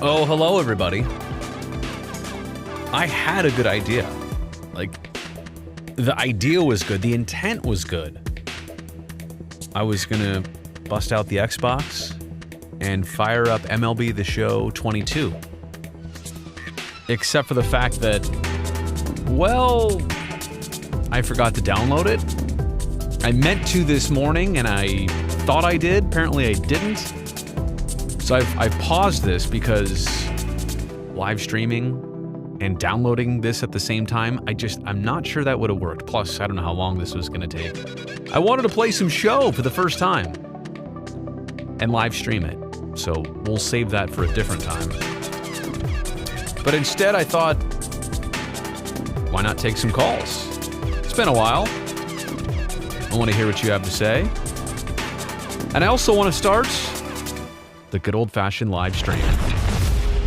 Oh, hello, everybody. I had a good idea. The idea was good. The intent was good. I was going to bust out the Xbox and fire up MLB The Show 22. Except for the fact that, I forgot to download it. I meant to this morning, and I thought I did. Apparently, I didn't. So I've paused this because live streaming and downloading this at the same time, I'm not sure that would have worked. Plus, I don't know how long this was going to take. I wanted to play some show for the first time and live stream it. So we'll save that for a different time. But instead, I thought, why not take some calls? It's been a while. I want to hear what you have to say. And I also want to start the good old-fashioned live stream.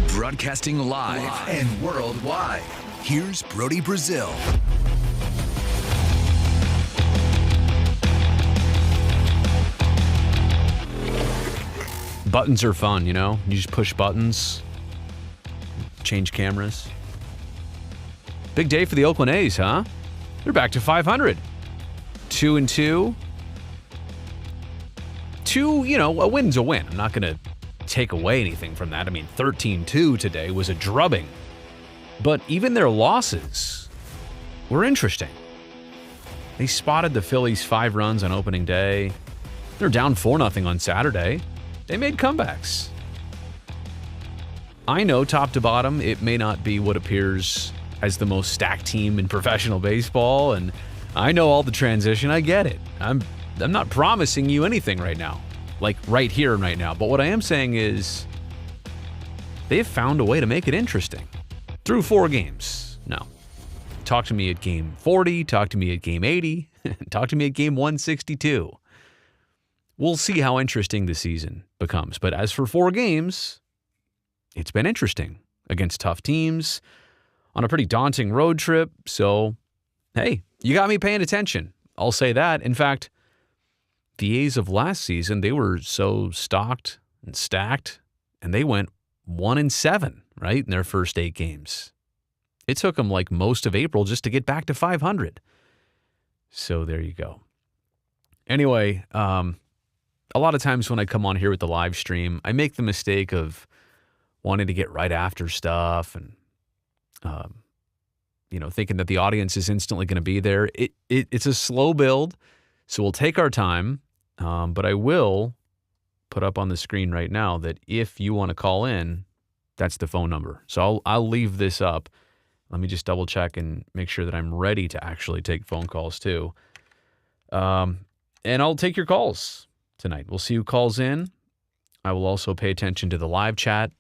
Broadcasting live and worldwide. Here's Brody Brazil. Buttons are fun, you know? You just push buttons, change cameras. Big day for the Oakland A's, huh? They're back to 500. 2-2. A win's a win. I'm not going to take away anything from that. I mean, 13-2 today was a drubbing. But even their losses were interesting. They spotted the Phillies 5 runs on opening day. They're down 4-0 on Saturday. They made comebacks. I know top to bottom, it may not be what appears as the most stacked team in professional baseball, and I know all the transition. I get it. I'm not promising you anything right now, like right here and right now. But what I am saying is they've found a way to make it interesting through 4 games. Now, talk to me at game 40, talk to me at game 80, talk to me at game 162. We'll see how interesting the season becomes. But as for 4 games, it's been interesting against tough teams on a pretty daunting road trip. So, hey, you got me paying attention. I'll say that. In fact, the A's of last season, they were so stocked and stacked, and they went 1-7, right, in their first 8 games. It took them like most of April just to get back to 500. So there you go. Anyway, a lot of times when I come on here with the live stream, I make the mistake of wanting to get right after stuff and, thinking that the audience is instantly going to be there. It's a slow build, so we'll take our time, but I will put up on the screen right now that if you want to call in, that's the phone number. So I'll leave this up. Let me just double check and make sure that I'm ready to actually take phone calls too. And I'll take your calls tonight. We'll see who calls in. I will also pay attention to the live chat.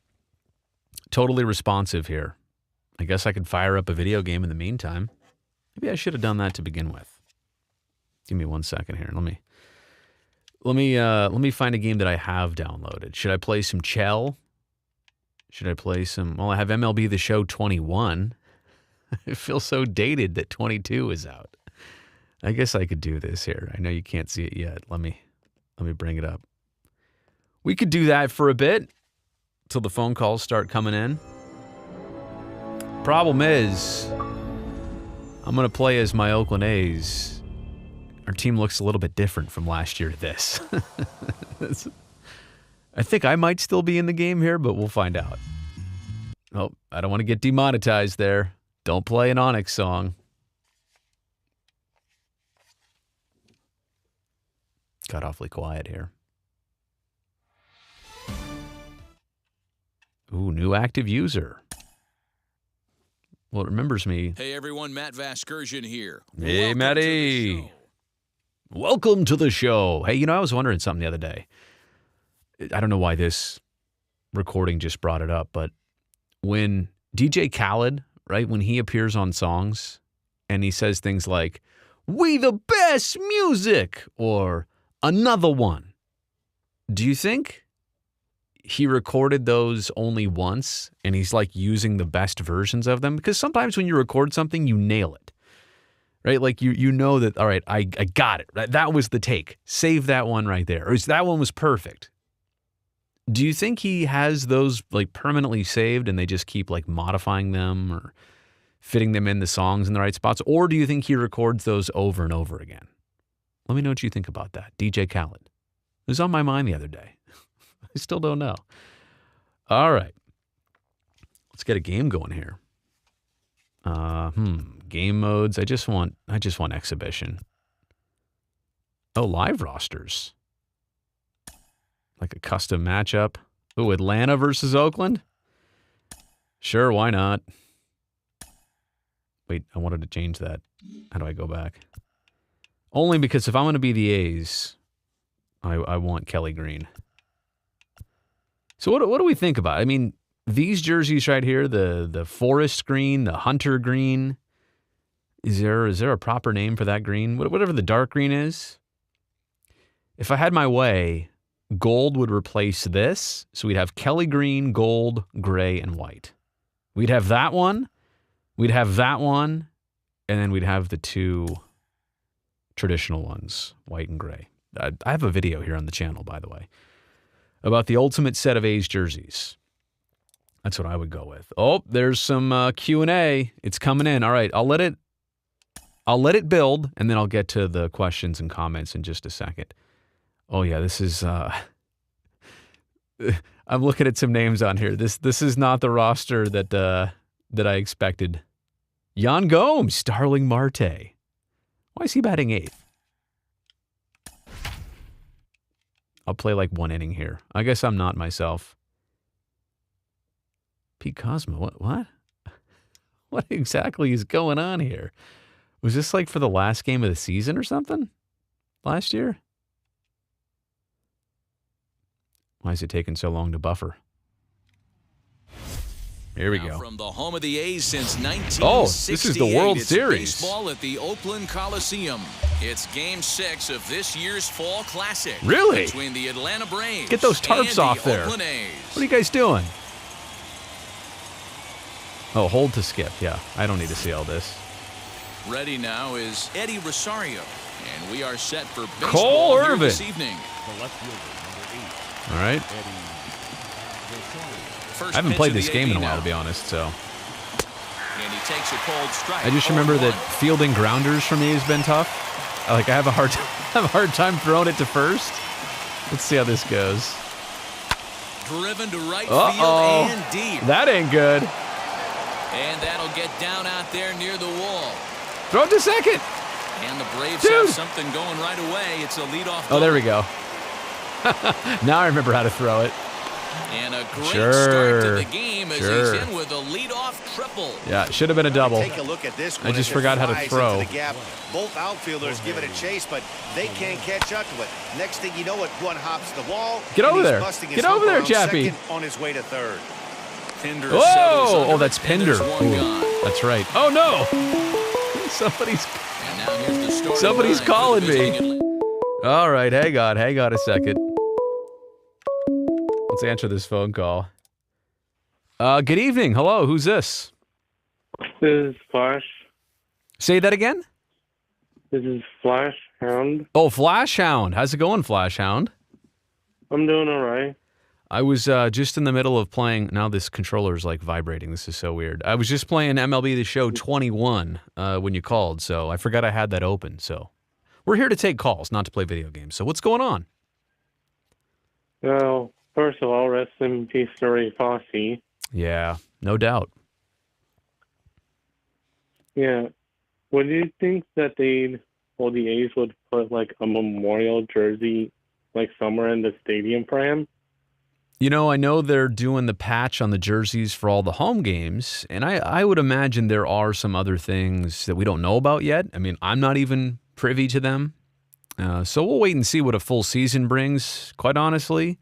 Totally responsive here. I guess I could fire up a video game in the meantime. Maybe I should have done that to begin with. Give me 1 second here. Let me find a game that I have downloaded. Should I play some Chell? Should I play some? Well, I have MLB The Show 21. It feels so dated that 22 is out. I guess I could do this here. I know you can't see it yet. Let me bring it up. We could do that for a bit till the phone calls start coming in. Problem is, I'm going to play as my Oakland A's. Our team looks a little bit different from last year to this. I think I might still be in the game here, but we'll find out. Oh, I don't want to get demonetized there. Don't play an Onyx song. Got awfully quiet here. Ooh, new active user. Well, it remembers me. Hey, everyone. Matt Vasgersian here. Hey, Matty. Welcome to the show. Hey, I was wondering something the other day. I don't know why this recording just brought it up, but when DJ Khaled, right, when he appears on songs and he says things like, "We the best music," or "Another one," do you think he recorded those only once and he's like using the best versions of them? Because sometimes when you record something, you nail it, right? Like you know that, all right, I got it. Right? That was the take. Save that one right there. Or that one was perfect. Do you think he has those like permanently saved and they just keep like modifying them or fitting them in the songs in the right spots? Or do you think he records those over and over again? Let me know what you think about that. DJ Khaled. It was on my mind the other day. I still don't know. All right. Let's get a game going here. Game modes. I just want exhibition. Oh, live rosters. Like a custom matchup. Oh, Atlanta versus Oakland? Sure, why not? Wait, I wanted to change that. How do I go back? Only because if I'm going to be the A's, I want Kelly Green. So what do we think about it? I mean, these jerseys right here, the forest green, the hunter green, is there a proper name for that green? Whatever the dark green is. If I had my way, gold would replace this. So we'd have Kelly green, gold, gray, and white. We'd have that one. We'd have that one. And then we'd have the two traditional ones, white and gray. I have a video here on the channel, by the way, about the ultimate set of A's jerseys. That's what I would go with. Oh, there's some Q&A. It's coming in. All right, I'll let it build, and then I'll get to the questions and comments in just a second. Oh yeah, this is. I'm looking at some names on here. This is not the roster that I expected. Yan Gomes, Starling Marte. Why is he batting eighth? I'll play like one inning here. I guess I'm not myself. Pete Cosmo, what? What exactly is going on here? Was this like for the last game of the season or something? Last year? Why is it taking so long to buffer? Here we go. From the home of the A's since 1968. Oh, this is the World Series. Baseball at the Oakland Coliseum. It's Game 6 of this year's Fall Classic. Really? Between the Atlanta Braves. Get those tarps off there. Oakland A's. What are you guys doing? Oh, hold to skip. Yeah, I don't need to see all this. Ready now is Eddie Rosario, and we are set for baseball Cole here Irvin this evening. All right. First I haven't pitch played of this the game in a AB while, now. to be honest, so. And he takes a cold strike. I just remember that 0-1. fielding grounders for me has been tough. I have a hard time throwing it to first. Let's see how this goes. Driven to right Uh-oh. field and deep. That ain't good. And that'll get down out there near the wall. Throw it to second. And the Braves Dude. have something going right away. It's a leadoff. Oh, there we go. Now I remember how to throw it. And a great Sure. start to the game as Sure. he's in with a leadoff triple. Yeah, it should have been a double. Take a look at this I one just as it forgot how to flies throw. into the gap. Both outfielders give it a chase, but they can't catch up to it. Next thing you know it, one hops the wall. Get and over he's there. busting his Get over hump there, around Jappy. second on his way to third. Pinder Whoa! settles under Oh, that's it, and there's Pinder. one Ooh, gone. that's right. Oh, no. Somebody's And now here's the starting Somebody's line for the calling me. visiting Atlanta. All right, hang on a second. Let's answer this phone call. Good evening. Hello, who's this? This is Flash. Say that again? This is Flash Hound. Oh, Flash Hound. How's it going, Flash Hound? I'm doing all right. I was just in the middle of playing. Now this controller's like vibrating. This is so weird. I was just playing MLB The Show 21 when you called, so I forgot I had that open. So we're here to take calls, not to play video games. So what's going on? Well, first of all, rest in peace to Ray Fosse. Yeah, no doubt. Yeah. Would you think that the A's would put like a memorial jersey like somewhere in the stadium for him? You know, I know they're doing the patch on the jerseys for all the home games, and I would imagine there are some other things that we don't know about yet. I mean, I'm not even privy to them. So we'll wait and see what a full season brings, quite honestly.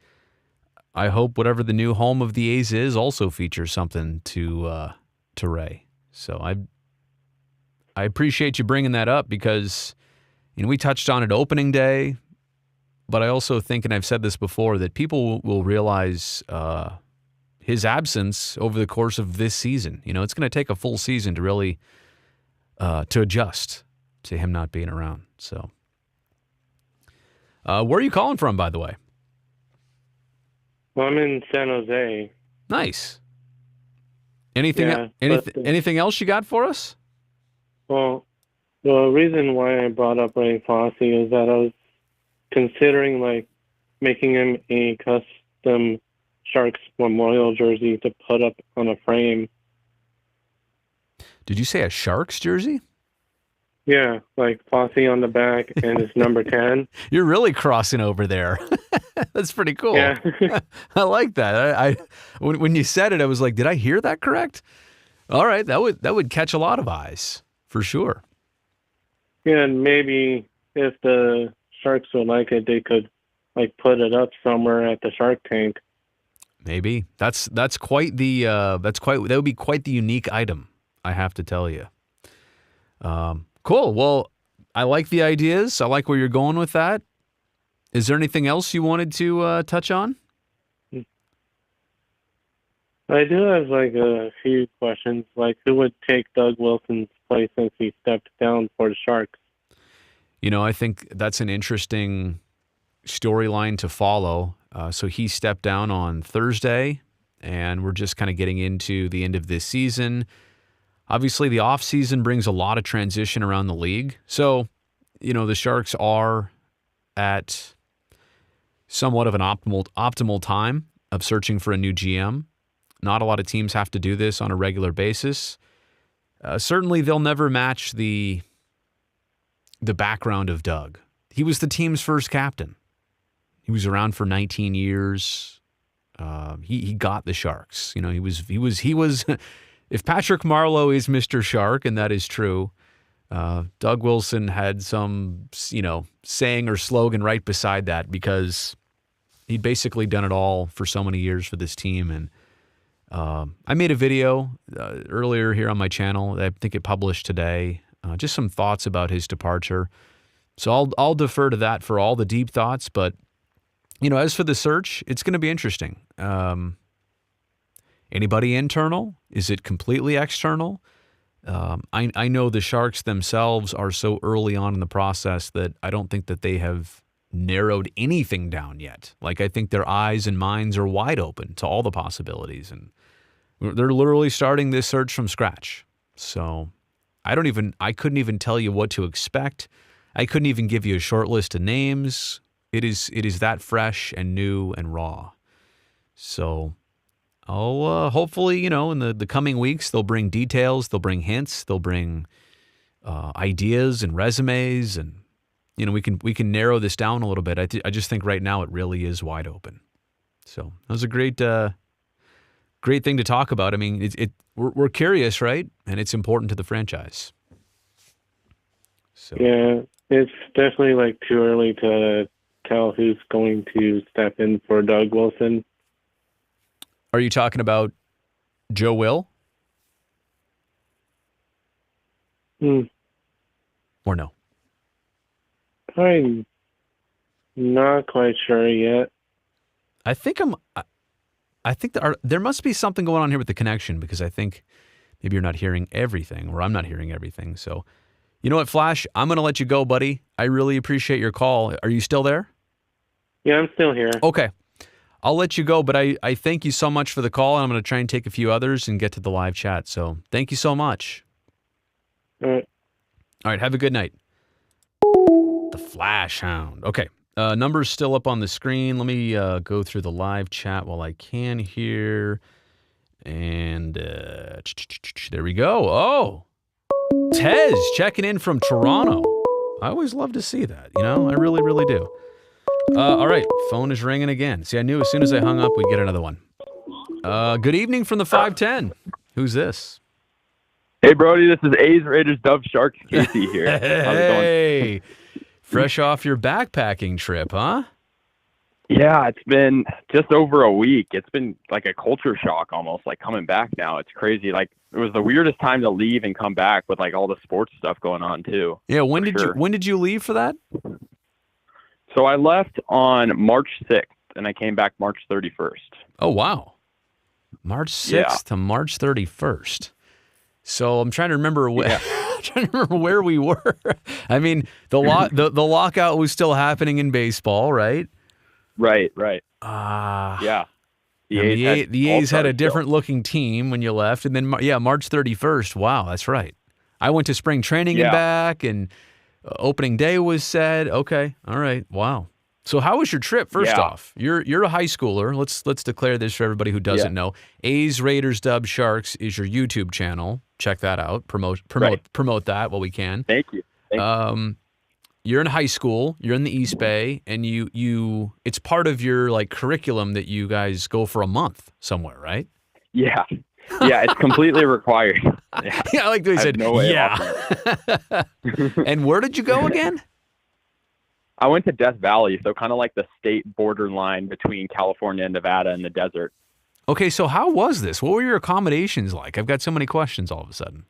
I hope whatever the new home of the A's is also features something to Ray. So I appreciate you bringing that up because, you know, we touched on it opening day, but I also think, and I've said this before, that people will realize his absence over the course of this season. You know, it's going to take a full season to really to adjust to him not being around. So, where are you calling from, by the way? Well, I'm in San Jose. Nice. Anything Yeah, anything else you got for us? Well, the reason why I brought up Ray Fosse is that I was considering like making him a custom Sharks memorial jersey to put up on a frame. Did you say a Sharks jersey? Yeah, like Fosse on the back and his number 10. You're really crossing over there. That's pretty cool. Yeah. I like that. When you said it, I was like, did I hear that correct? All right, that would catch a lot of eyes for sure. Yeah, and maybe if the Sharks would like it, they could like put it up somewhere at the Shark Tank. Maybe that's quite the that would be quite the unique item, I have to tell you. Cool. Well, I like the ideas. I like where you're going with that. Is there anything else you wanted to touch on? I do have like a few questions. Like, who would take Doug Wilson's place since he stepped down for the Sharks? You know, I think that's an interesting storyline to follow. So he stepped down on Thursday, and we're just kind of getting into the end of this season. Obviously, the offseason brings a lot of transition around the league. So, you know, the Sharks are at somewhat of an optimal time of searching for a new GM. Not a lot of teams have to do this on a regular basis. Certainly, they'll never match the background of Doug. He was the team's first captain. He was around for 19 years. He got the Sharks. You know, he was. If Patrick Marleau is Mr. Shark, and that is true, Doug Wilson had some, you know, saying or slogan right beside that because he'd basically done it all for so many years for this team. And I made a video earlier here on my channel. I think it published today. Just some thoughts about his departure. So I'll defer to that for all the deep thoughts. But, you know, as for the search, it's going to be interesting. Anybody internal? Is it completely external? I know the Sharks themselves are so early on in the process that I don't think that they have narrowed anything down yet. Like, I think their eyes and minds are wide open to all the possibilities. And they're literally starting this search from scratch. So I couldn't even tell you what to expect. I couldn't even give you a short list of names. It is that fresh and new and raw. So I'll hopefully, you know, in the coming weeks, they'll bring details, they'll bring hints, they'll bring ideas and resumes, and you know, we can narrow this down a little bit. I just think right now it really is wide open. So that was a great thing to talk about. I mean, we're curious, right? And it's important to the franchise. So Yeah, it's definitely like too early to tell who's going to step in for Doug Wilson. Are you talking about Joe Will? Or no? I'm not quite sure yet. I think there must be something going on here with the connection, because I think maybe you're not hearing everything, or I'm not hearing everything. So, you know what, Flash? I'm going to let you go, buddy. I really appreciate your call. Are you still there? Yeah, I'm still here. Okay. I'll let you go, but I thank you so much for the call, and I'm going to try and take a few others and get to the live chat. So thank you so much. All right. All right, have a good night. The Flash Hound. Okay, number's still up on the screen. Let me go through the live chat while I can here. And there we go. Oh, Tez checking in from Toronto. I always love to see that, you know? I really, really do. All right, phone is ringing again. See, I knew as soon as I hung up, we'd get another one. Good evening from the 510. Who's this? Hey, Brody, this is A's Raiders Dove Sharks Casey here. How's it going? Hey, fresh off your backpacking trip, huh? Yeah, it's been just over a week. It's been like a culture shock almost, like coming back now. It's crazy. Like, it was the weirdest time to leave and come back with like all the sports stuff going on too. Yeah, when did you leave for that? So I left on March 6th and I came back March 31st. Oh, wow. March 6th to March 31st. So I'm trying to remember where we were. I mean, the lockout was still happening in baseball, right? Right. Yeah. And the A's had a all-stars different looking team when you left. And then, March 31st. Wow, that's right. I went to spring training and back, and opening day was said. Okay, all right, wow. So how was your trip? First off, you're a high schooler. Let's declare this for everybody who doesn't know. A's, Raiders, Dubs, Sharks is your YouTube channel. Check that out. Promote that while we can. Thank you. You're in high school. You're in the East Bay, and you it's part of your like curriculum that you guys go for a month somewhere, right? Yeah. Yeah, it's completely required. Yeah, I like the way you said, no way And where did you go again? I went to Death Valley, so kind of like the state borderline between California and Nevada in the desert. Okay, so how was this? What were your accommodations like? I've got so many questions all of a sudden.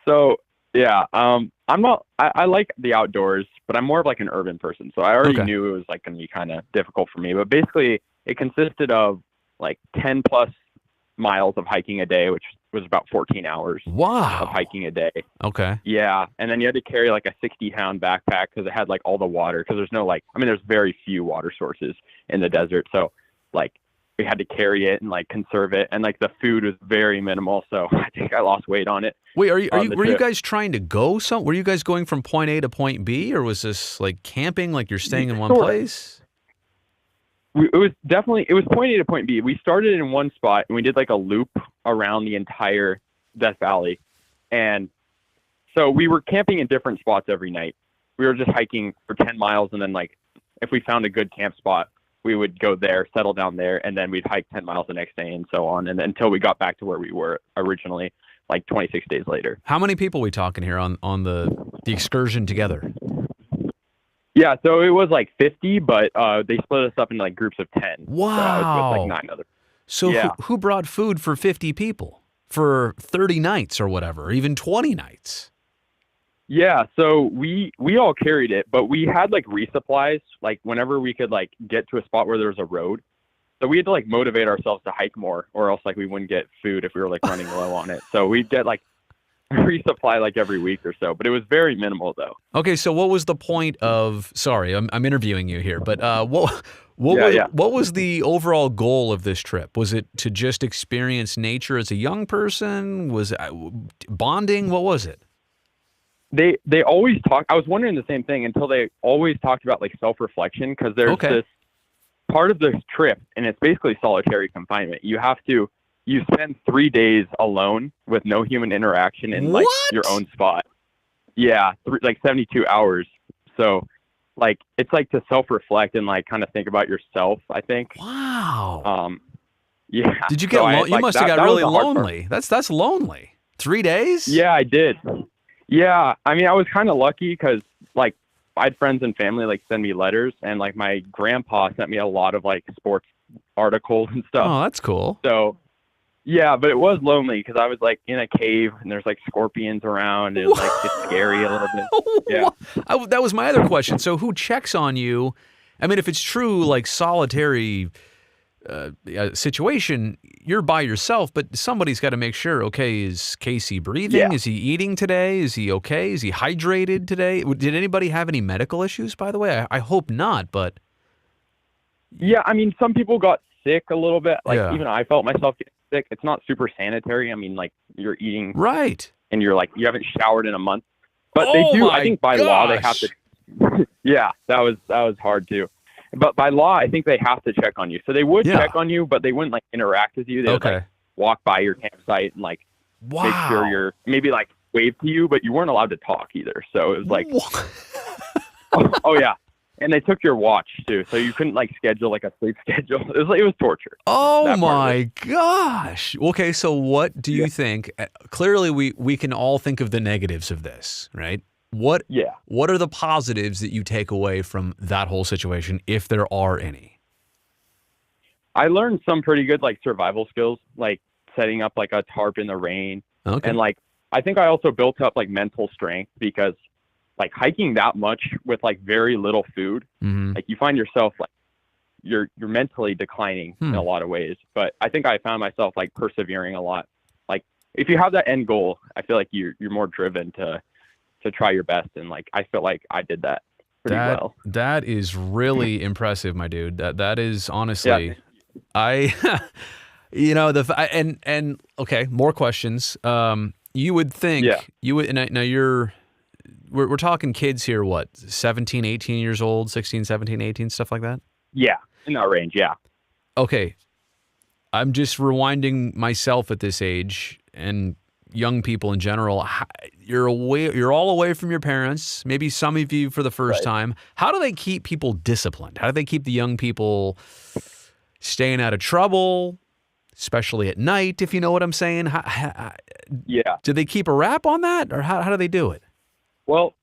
So, yeah, I like the outdoors, but I'm more of like an urban person. So I already knew it was like going to be kind of difficult for me. But basically, it consisted of like 10 plus miles of hiking a day, which was about 14 hours of hiking a day. Okay. Yeah. And then you had to carry like a 60-pound backpack because it had like all the water, because there's no there's very few water sources in the desert. So like we had to carry it and like conserve it. And like the food was very minimal. So I think I lost weight on it. Wait, were you guys trying to go were you guys going from point A to point B, or was this like camping, like you're staying in one place? It was point A to point B. We started in one spot and we did like a loop around the entire Death Valley. And so we were camping in different spots every night. We were just hiking for 10 miles. And then like, if we found a good camp spot, we would go there, settle down there, and then we'd hike 10 miles the next day and so on. And then until we got back to where we were originally, like 26 days later. How many people are we talking here on the excursion together? Yeah, so it was like 50, but they split us up into like groups of 10. Wow. So I was with like 9 others. So who brought food for 50 people for 30 nights or whatever, or even 20 nights? Yeah, so we all carried it, but we had like resupplies, like whenever we could like get to a spot where there was a road. So we had to like motivate ourselves to hike more, or else like we wouldn't get food if we were like running low on it. So we'd get like resupply like every week or so, but it was very minimal though. Okay, so what was the point of? Sorry, I'm interviewing you here, but what was the overall goal of this trip? Was it to just experience nature as a young person? Was it bonding? What was it? They always talk. I was wondering the same thing until they always talked about like self-reflection, because there's this part of this trip, and it's basically solitary confinement. You spend 3 days alone with no human interaction in like your own spot. Yeah, like 72 hours. So like it's like to self-reflect and like kind of think about yourself, I think. Wow. Yeah. Did you get you must have got really lonely. That's lonely. 3 days? Yeah, I did. Yeah, I mean, I was kind of lucky because like I had friends and family like send me letters, and like my grandpa sent me a lot of like sports articles and stuff. Oh, that's cool. So yeah, but it was lonely because I was like in a cave and there's like scorpions around, and it's scary a little bit. Yeah. That was my other question. So who checks on you? I mean, if it's true, like solitary situation, you're by yourself, but somebody's got to make sure, okay, is Casey breathing? Yeah. Is he eating today? Is he okay? Is he hydrated today? Did anybody have any medical issues, by the way? I hope not, but. Yeah, I mean, some people got sick a little bit. Like even I felt myself getting sick. It's not super sanitary. I mean, like you're eating. Right. And you're like, you haven't showered in a month. But they do, I think by law, they have to. Yeah, that was hard too. But by law, I think they have to check on you. So they would check on you, but they wouldn't like interact with you. They would like walk by your campsite and like make sure you're maybe like wave to you, but you weren't allowed to talk either. So it was like, oh yeah. And they took your watch too. So you couldn't like schedule like a sleep schedule. It was torture. Oh my gosh. Okay. So what do you think? Clearly we can all think of the negatives of this, right? What are the positives that you take away from that whole situation, if there are any? I learned some pretty good like survival skills, like setting up like a tarp in the rain. Okay. And like I think I also built up like mental strength, because like hiking that much with like very little food, like you find yourself like you're mentally declining in a lot of ways. But I think I found myself like persevering a lot. Like if you have that end goal, I feel like you're more driven to try your best, and like I feel like I did that pretty well. That is really impressive, my dude. That is honestly I, and okay, more questions. You would think you would, now we're talking kids here, what, 17, 18 years old, 16, 17, 18, stuff like that? Yeah, in that range, yeah. Okay. I'm just rewinding myself at this age and young people in general. You're all away from your parents, maybe some of you for the first time. How do they keep people disciplined? How do they keep the young people staying out of trouble, especially at night, if you know what I'm saying? Yeah. Do they keep a rap on that, or how do they do it? Well,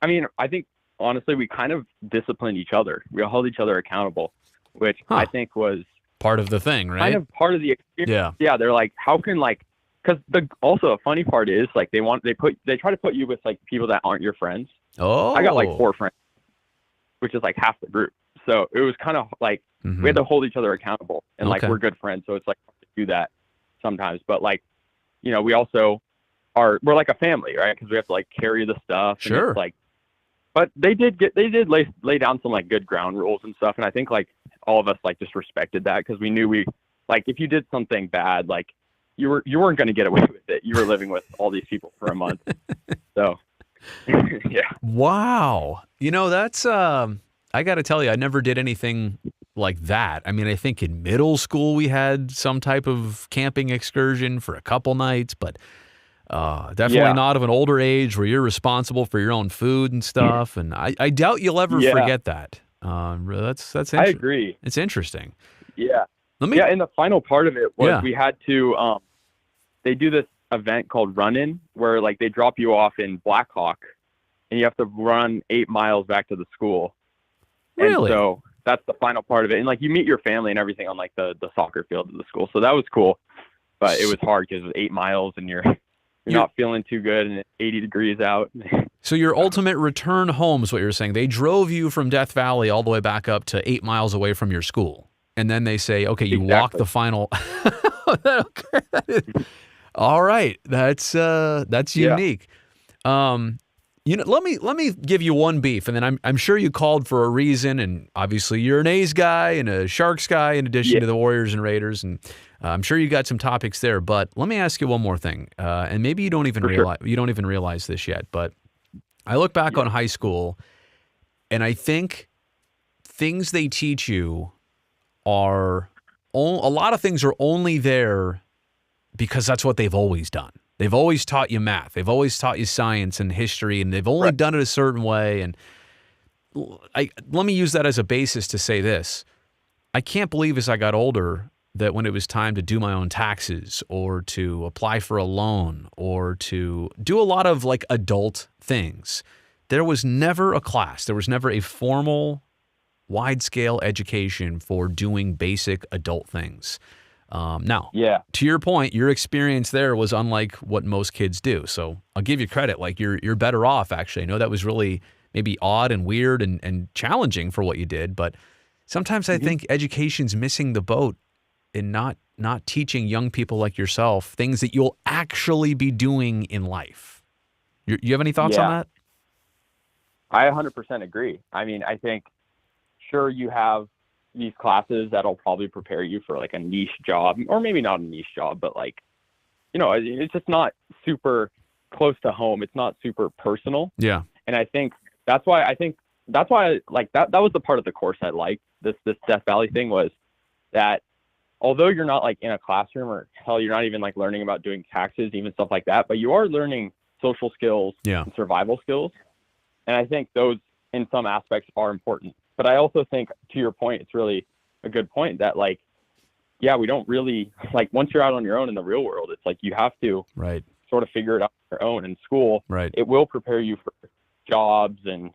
I mean, I think, honestly, we kind of disciplined each other. We held each other accountable, which I think was part of the thing, right? Kind of part of the experience. Yeah. They're like, how can, like, because also a funny part is, like, they try to put you with, like, people that aren't your friends. Oh. I got, like, 4 friends, which is, like, half the group. So it was kind of like, we had to hold each other accountable, and like, we're good friends. So it's like, to do that sometimes, but like, we also we're like a family, right? Because we have to like carry the stuff. Sure. And like, but they did lay down some like good ground rules and stuff. And I think like all of us like just respected that, because we knew like, if you did something bad, like you weren't going to get away with it. You were living with all these people for a month. So yeah. Wow. That's, I got to tell you, I never did anything like that. I mean, I think in middle school we had some type of camping excursion for a couple nights, but definitely not of an older age where you're responsible for your own food and stuff. And I doubt you'll ever forget that. That's I agree. It's interesting. Yeah. And the final part of it was we had to, they do this event called Run-In, where like they drop you off in Blackhawk and you have to run 8 miles back to the school. Really? And so that's the final part of it. And like you meet your family and everything on like the soccer field of the school. So that was cool, but it was hard because it was 8 miles and you're not feeling too good and it's 80 degrees out. So your ultimate return home is what you're saying. They drove you from Death Valley all the way back up to 8 miles away from your school. And then they say, okay, you walk the final. All right. That's unique. Let me give you one beef, and then I'm sure you called for a reason, and obviously you're an A's guy and a Sharks guy in addition to the Warriors and Raiders, and I'm sure you got some topics there. But let me ask you one more thing, and maybe you don't even realize this yet. But I look back on high school, and I think things they teach you are a lot of things are only there because that's what they've always done. They've always taught you math. They've always taught you science and history, and they've only done it a certain way. And let me use that as a basis to say this. I can't believe as I got older that when it was time to do my own taxes or to apply for a loan or to do a lot of like adult things, there was never a class. There was never a formal, wide-scale education for doing basic adult things. Now, to your point, your experience there was unlike what most kids do. So I'll give you credit. Like you're better off, actually. I know that was really maybe odd and weird and challenging for what you did, but sometimes I think education's missing the boat in not teaching young people like yourself things that you'll actually be doing in life. You have any thoughts on that? I 100% agree. I mean, I think sure you have these classes that'll probably prepare you for like a niche job, or maybe not a niche job, but like, it's just not super close to home. It's not super personal. Yeah. And I think that's why like that was the part of the course I liked. This Death Valley thing was that although you're not like in a classroom, or hell, you're not even like learning about doing taxes, even stuff like that, but you are learning social skills and survival skills. And I think those in some aspects are important. But I also think, to your point, it's really a good point that like, we don't really like, once you're out on your own in the real world, it's like you have to sort of figure it out on your own. In school, it will prepare you for jobs and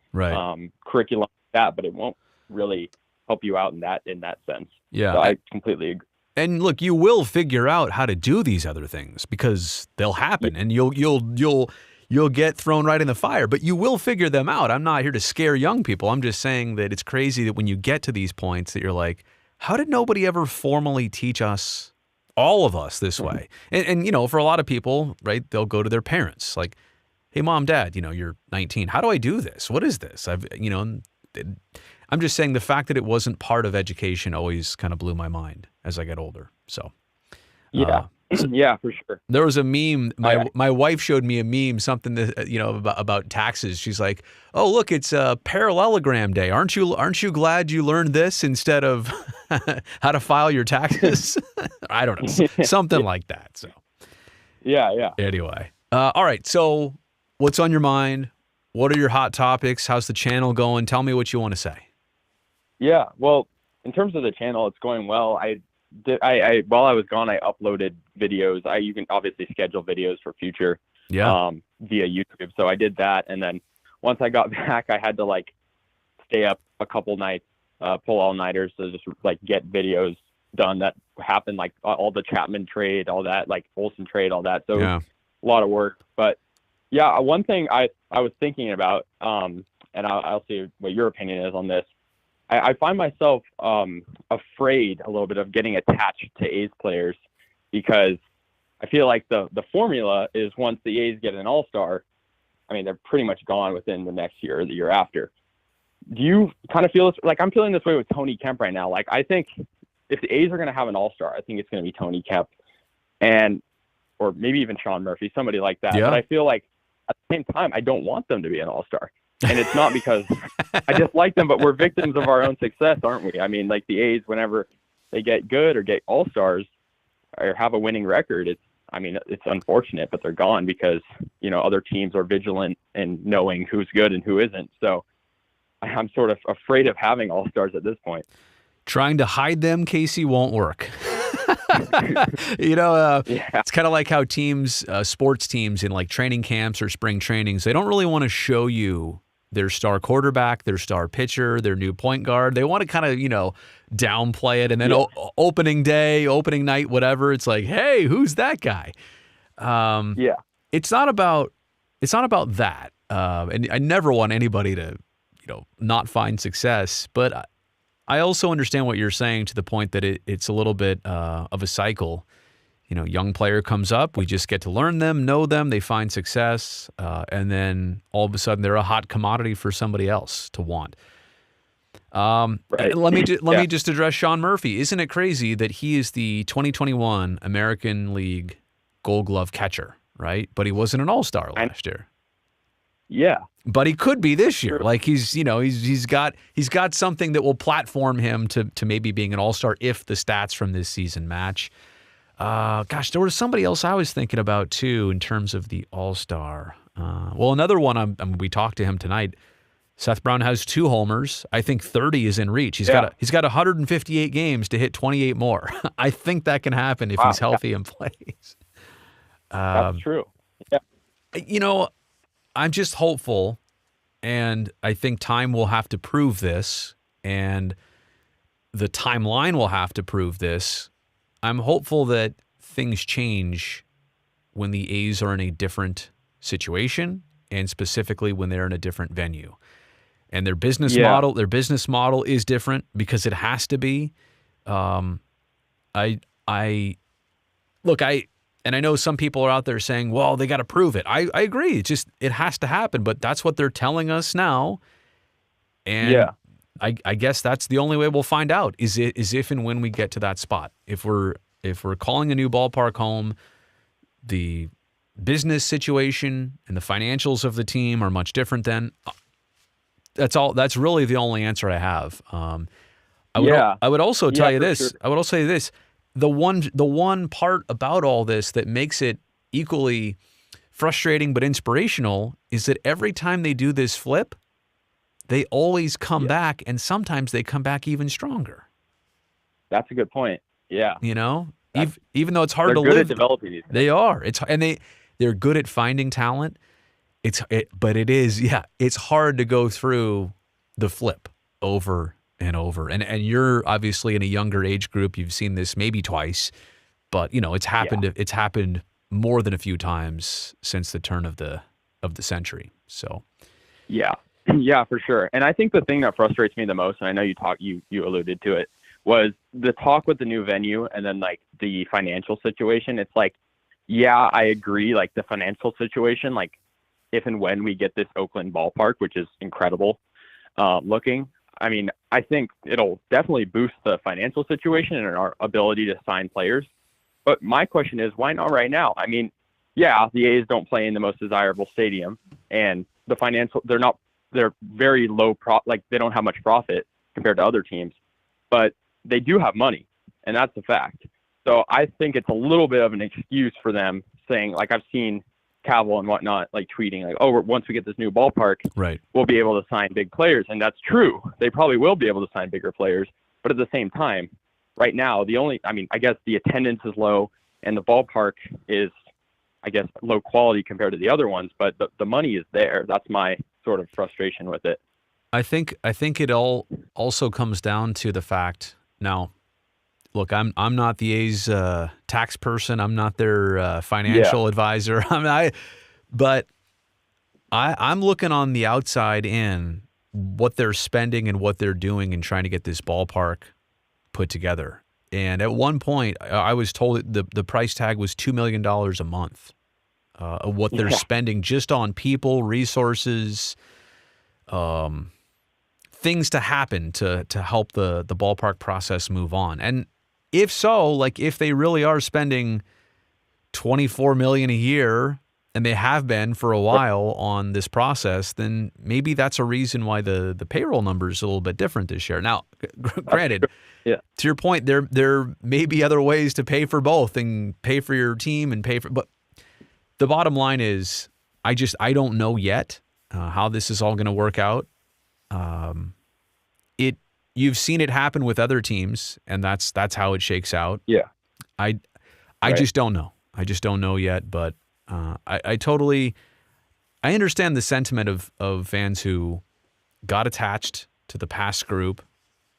curriculum like that, but it won't really help you out in that sense. Yeah, so I completely agree. And look, you will figure out how to do these other things because they'll happen, and you'll get thrown right in the fire, but you will figure them out. I'm not here to scare young people. I'm just saying that it's crazy that when you get to these points that you're like, how did nobody ever formally teach us, all of us, this way? And for a lot of people, right, they'll go to their parents like, hey, mom, dad, you're 19. How do I do this? What is this? I'm just saying the fact that it wasn't part of education always kind of blew my mind as I get older. So, yeah, for sure. There was a meme. My wife showed me a meme, something that, about taxes. She's like, "Oh, look, it's a parallelogram day. Aren't you glad you learned this instead of how to file your taxes?" I don't know, something like that. So, yeah. Anyway, all right. So, what's on your mind? What are your hot topics? How's the channel going? Tell me what you want to say. Yeah, well, in terms of the channel, it's going well. While I was gone, I uploaded videos. You can obviously schedule videos for future via YouTube. So I did that. And then once I got back, I had to stay up a couple nights, pull all-nighters to just get videos done that happened, all the Chapman trade, all that, Olsen trade, all that. So a lot of work. But yeah, one thing I was thinking about, and I'll see what your opinion is on this. I find myself afraid a little bit of getting attached to A's players, because I feel like the formula is once the A's get an all-star, I mean, they're pretty much gone within the next year or the year after. Do you kind of feel this? I'm feeling this way with Tony Kemp right now. I think if the A's are going to have an all-star, I think it's going to be Tony Kemp, or maybe even Sean Murphy, somebody like that. Yeah. But I feel like at the same time, I don't want them to be an all-star. And it's not because I dislike them, but we're victims of our own success, aren't we? I mean, the A's, whenever they get good or get all-stars or have a winning record, it's unfortunate, but they're gone because, other teams are vigilant in knowing who's good and who isn't. So I'm sort of afraid of having all-stars at this point. Trying to hide them, Casey, won't work. It's kind of like how teams, sports teams in training camps or spring trainings, they don't really want to show you their star quarterback, their star pitcher, their new point guard. They want to kind of, downplay it. And then opening day, opening night, whatever, it's like, hey, who's that guy? It's not about that. And I never want anybody to, not find success. But I also understand what you're saying to the point that it's a little bit of a cycle. Young player comes up, we just get to learn them, know them, they find success, and then all of a sudden they're a hot commodity for somebody else to want. Right. Let me just address Sean Murphy. Isn't it crazy that he is the 2021 American League Gold Glove catcher, right? But he wasn't an all-star last year. Yeah. But he could be this year. He's got something that will platform him to maybe being an all-star if the stats from this season match. There was somebody else I was thinking about too in terms of the all-star. Another one, we talked to him tonight. Seth Brown has 2 homers. I think 30 is in reach. He's got 158 games to hit 28 more. I think that can happen if he's healthy and plays. That's true. Yeah. I'm just hopeful, and I think time will have to prove this, and the timeline will have to prove this. I'm hopeful that things change when the A's are in a different situation, and specifically when they're in a different venue. And their business model is different because it has to be. And I know some people are out there saying, well, they got to prove it. I agree. It has to happen, but that's what they're telling us now. And I guess that's the only way we'll find out is if and when we get to that spot. If we're calling a new ballpark home, the business situation and the financials of the team are much different then. That's really the only answer I have. I would also tell you this. Sure. I would also say this. The one part about all this that makes it equally frustrating but inspirational is that every time they do this flip, they always come back, and sometimes they come back even stronger. That's a good point. Yeah. Even though it's hard to live. They're good at developing these. They are. They're good at finding talent. It's hard to go through the flip over and over. And you're obviously in a younger age group. You've seen this maybe twice, but it's happened. Yeah. It's happened more than a few times since the turn of the century. So, yeah, for sure. And I think the thing that frustrates me the most, and I know you alluded to it, was the talk with the new venue and then the financial situation. It's I agree. The financial situation, if and when we get this Oakland ballpark, which is incredible looking, I mean, I think it'll definitely boost the financial situation and our ability to sign players. But my question is, why not right now? I mean, yeah, the A's don't play in the most desirable stadium, and the financial, they're very low like they don't have much profit compared to other teams, but they do have money, and that's a fact. So I think it's a little bit of an excuse for them saying, like, I've seen Cavill and whatnot, like tweeting like, oh, once we get this new ballpark, right, we'll be able to sign big players. And that's true. They probably will be able to sign bigger players. But at the same time, right now, I guess the attendance is low and the ballpark is, I guess, low quality compared to the other ones, but the money is there. That's my sort of frustration with it. I think it all also comes down to the fact now. Look, I'm not the A's tax person. I'm not their financial advisor. But I'm looking on the outside in what they're spending and what they're doing and trying to get this ballpark put together. And at one point, I was told that the price tag was $2 million a month of what they're spending just on people, resources, things to happen to help the ballpark process move on. And if so, like if they really are spending $24 million a year, and they have been for a while on this process, then maybe that's a reason why the payroll number is a little bit different this year. Now, granted, to your point, there may be other ways to pay for both and pay for your team and pay for. But the bottom line is, I don't know yet how this is all going to work out. You've seen it happen with other teams, and that's how it shakes out. Yeah, I just don't know. I just don't know yet, but I totally understand the sentiment of fans who got attached to the past group.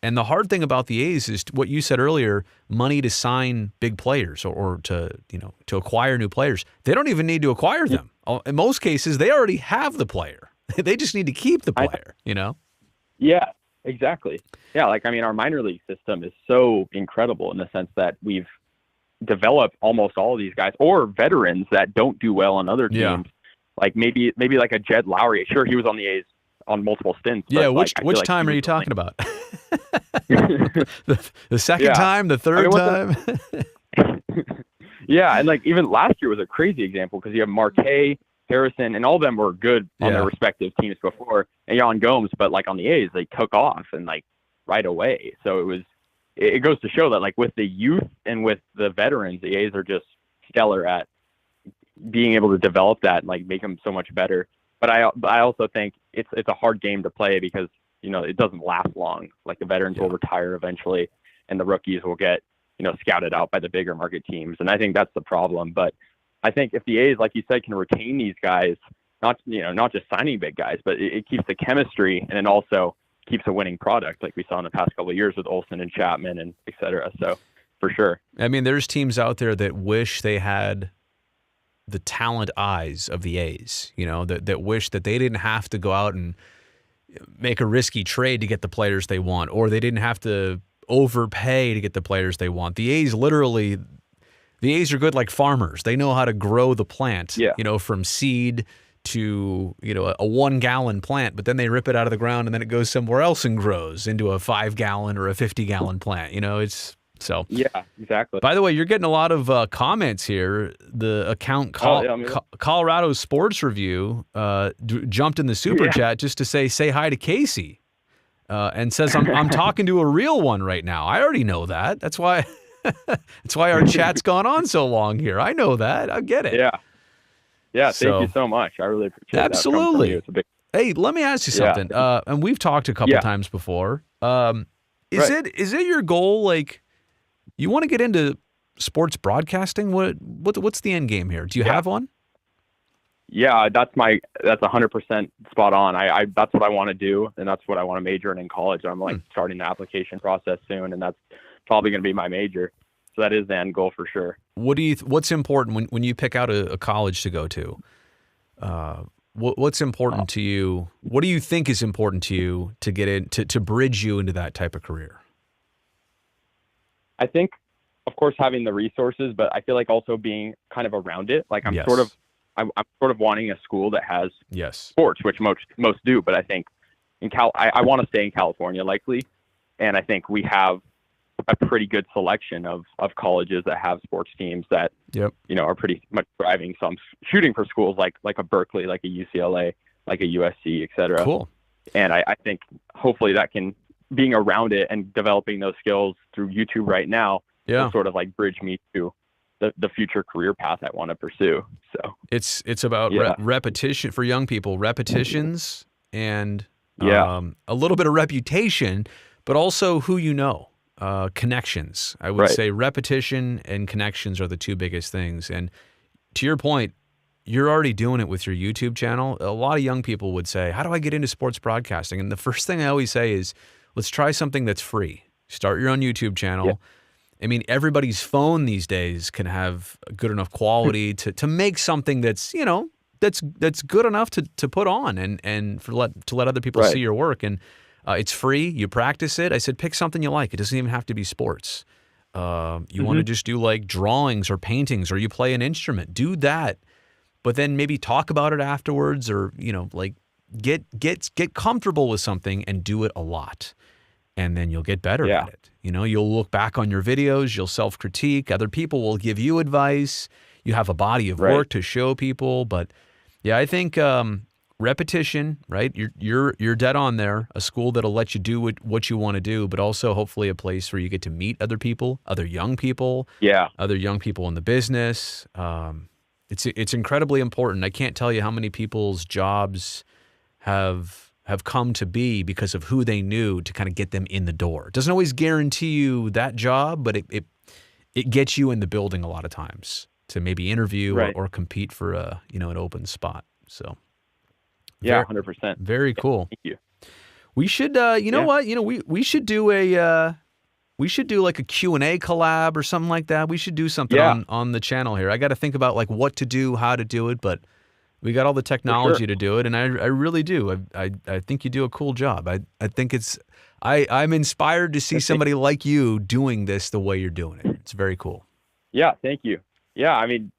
And the hard thing about the A's is what you said earlier, money to sign big players or to acquire new players. They don't even need to acquire them. In most cases, they already have the player. They just need to keep the player, Yeah, exactly. Yeah, our minor league system is so incredible in the sense that we've developed almost all of these guys or veterans that don't do well on other teams. Yeah. Like maybe like a Jed Lowry. Sure, he was on the A's on multiple stints. Yeah, which time are you talking about? the second time, the third time? Yeah, and even last year was a crazy example because you have Marquet, Harrison, and all of them were good on their respective teams before, and Yan Gomes, but on the A's, they took off and right away. So it goes to show that with the youth and with the veterans, the A's are just stellar at being able to develop that and make them so much better. But I also think it's a hard game to play because it doesn't last long. The veterans will retire eventually, and the rookies will get scouted out by the bigger market teams, and I think that's the problem. But I think if the A's, like you said, can retain these guys, not just signing big guys, but it keeps the chemistry and it also keeps a winning product like we saw in the past couple of years with Olsen and Chapman and et cetera. So for sure. I mean, there's teams out there that wish they had the talent eyes of the A's, that wish that they didn't have to go out and make a risky trade to get the players they want, or they didn't have to overpay to get the players they want. The A's are good like farmers. They know how to grow the plant, from seed to, a 1 gallon plant, but then they rip it out of the ground and then it goes somewhere else and grows into a 5 gallon or a 50 gallon plant. So. Yeah, exactly. By the way, you're getting a lot of comments here. The account Colorado Sports Review jumped in the super chat just to say hi to Casey and says, I'm talking to a real one right now. I already know that. That's why our chat's gone on so long here. I know that. I get it. Yeah. Yeah. Thank you so much. I really appreciate it. Absolutely. Hey, let me ask you something. And we've talked a couple times before. Is it your goal? You want to get into sports broadcasting? What's the end game here? Do you have one? Yeah, that's 100% spot on. That's what I want to do, and that's what I want to major in college. I'm starting the application process soon, and that's probably going to be my major. So that is the end goal for sure. What's important when you pick out a college to go to? What's important to you? What do you think is important to you to get in to bridge you into that type of career? I think, of course, having the resources, but I feel also being kind of around it. I'm sort of wanting a school that has sports, which most do. But I think I want to stay in California likely. And I think we have a pretty good selection of colleges that have sports teams that, are pretty much thriving. So I'm shooting for schools like a Berkeley, like a UCLA, like a USC, et cetera. Cool. And I think hopefully that can, being around it and developing those skills through YouTube right now, will sort of like bridge me to the future career path I want to pursue. So it's about repetition for young people, repetitions and a little bit of reputation, but also who you know, connections. I would say repetition and connections are the two biggest things. And to your point, you're already doing it with your YouTube channel. A lot of young people would say, how do I get into sports broadcasting? And the first thing I always say is, let's try something that's free. Start your own YouTube channel. Yeah. I mean, everybody's phone these days can have good enough quality to make something that's, that's good enough to put on and to let other people see your work. And it's free. You practice it. I said, pick something you like. It doesn't even have to be sports. You want to just do like drawings or paintings, or you play an instrument, do that. But then maybe talk about it afterwards, or, like get comfortable with something and do it a lot. And then you'll get better at it. You'll look back on your videos, you'll self-critique, other people will give you advice. You have a body of work to show people. But yeah, I think repetition, right? You're dead on there. A school that'll let you do what you want to do, but also hopefully a place where you get to meet other people, other young people, other young people in the business. It's incredibly important. I can't tell you how many people's jobs have come to be because of who they knew to kind of get them in the door. It doesn't always guarantee you that job, but it gets you in the building a lot of times to maybe interview or compete for an open spot. So 100%. Very cool. Thank you. We should what? We should do like a Q&A collab or something like that. We should do something on the channel here. I got to think about like what to do, how to do it, but we got all the technology to do it, and I really do. I think you do a cool job. I think I'm inspired to see somebody like you doing this the way you're doing it. It's very cool. Yeah, thank you. Yeah, I mean,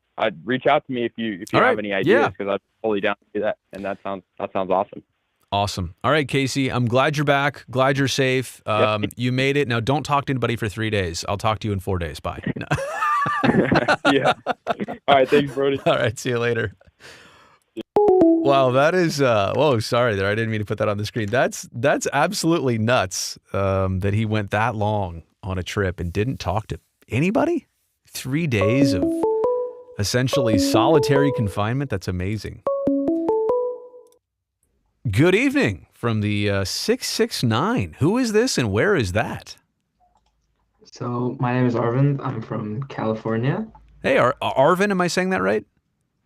reach out to me if you have any ideas, because I'm totally down to do that, and that sounds awesome. Awesome. All right, Casey, I'm glad you're back. Glad you're safe. You made it. Now, don't talk to anybody for 3 days. I'll talk to you in 4 days. Bye. Yeah. All right, thanks, Brody. All right, see you later. Wow, that is whoa, sorry there. I didn't mean to put that on the screen. That's absolutely nuts that he went that long on a trip and didn't talk to anybody. 3 days of essentially solitary confinement. That's amazing. Good evening from the 669. Who is this and where is that? So my name is Arvind. I'm from California. Hey, Arvind, am I saying that right?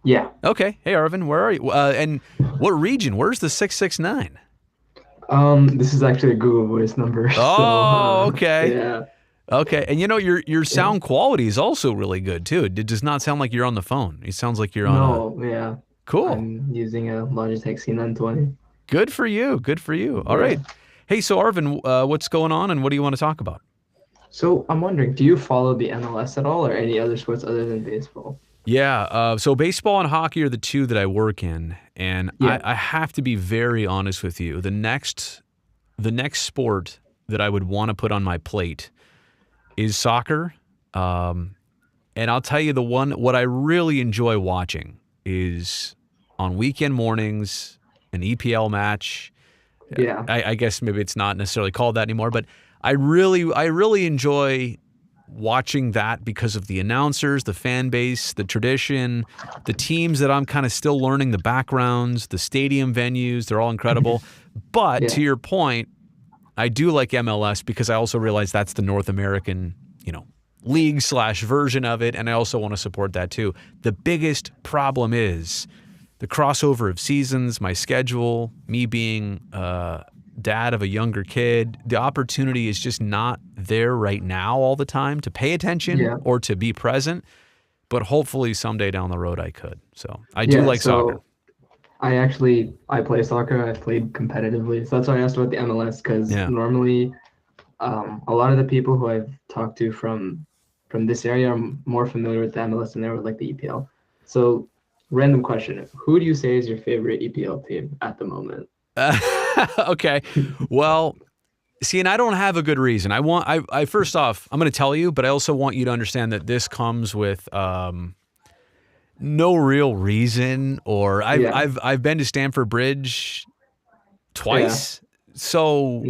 Yeah. Okay. Hey, Arvind, where are you? And what region? Where's the 669? This is actually a Google Voice number. Oh, so, okay. Yeah. Okay. And your sound quality is also really good too. It does not sound like you're on the phone. It sounds like you're on yeah. Cool. I'm using a Logitech C920. Good for you. Good for you. All right. Hey, so Arvind, what's going on and what do you want to talk about? So I'm wondering, do you follow the MLS at all or any other sports other than baseball? Yeah, so baseball and hockey are the two that I work in, and I have to be very honest with you. The next sport that I would want to put on my plate is soccer, and I'll tell you what I really enjoy watching is on weekend mornings, an EPL match. Yeah, I guess maybe it's not necessarily called that anymore, but I really enjoy watching that because of the announcers, the fan base, the tradition, the teams that I'm kind of still learning the backgrounds, the stadium venues, they're all incredible. But to your point, I do like MLS because I also realize that's the North American, league / version of it, and I also want to support that too. The biggest problem is the crossover of seasons, my schedule, me being dad of a younger kid, the opportunity is just not there right now all the time to pay attention or to be present, but hopefully someday down the road I could. So I do like soccer. I play soccer. I've played competitively. So that's why I asked about the MLS, because normally a lot of the people who I've talked to from this area are more familiar with the MLS than they are with like the EPL. So random question, who do you say is your favorite EPL team at the moment? Okay. Well, see, and I don't have a good reason. I first off, I'm going to tell you, but I also want you to understand that this comes with no real reason. Or I've been to Stamford Bridge twice, so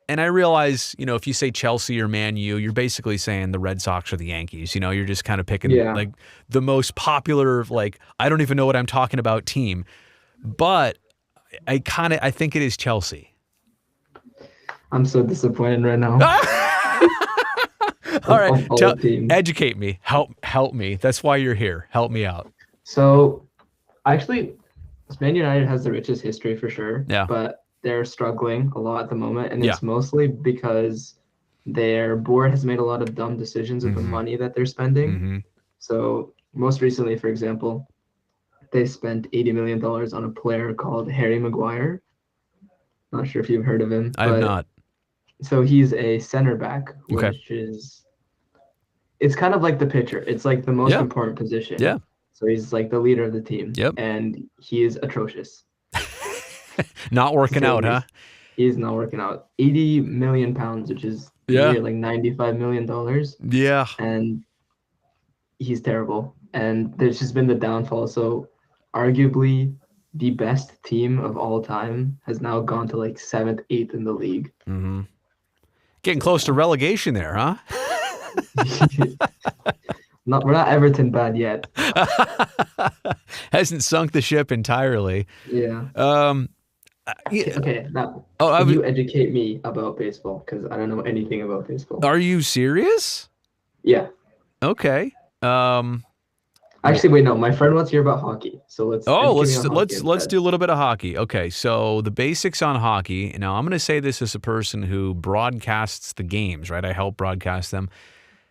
and I realize, if you say Chelsea or Man U, you're basically saying the Red Sox or the Yankees. You're just kind of picking like the most popular, like I don't even know what I'm talking about team, but I think it is Chelsea. I'm so disappointed right now. All right, educate me. Help me. That's why you're here. Help me out. So, actually, Man United has the richest history for sure. Yeah. But they're struggling a lot at the moment, and it's mostly because their board has made a lot of dumb decisions with the money that they're spending. So, most recently, for example, they spent $80 million on a player called Harry Maguire. Not sure if you've heard of him. I've not. So he's a center back, which is, it's kind of like the pitcher. It's like the most important position. Yeah. So he's like the leader of the team. Yep. And he is atrocious. Not working out, huh? He's not working out. 80 million pounds, which is like $95 million. Yeah. And he's terrible. And there's just been the downfall. So arguably the best team of all time has now gone to like 7th, 8th in the league. Mm-hmm. Getting close to relegation there, huh? We're not Everton bad yet. Hasn't sunk the ship entirely. Yeah. Okay. Now, you educate me about baseball because I don't know anything about baseball. Are you serious? Yeah. Okay. Actually, wait, no. My friend wants to hear about hockey, so let's do a little bit of hockey. Okay, so the basics on hockey. Now, I'm going to say this as a person who broadcasts the games, right? I help broadcast them.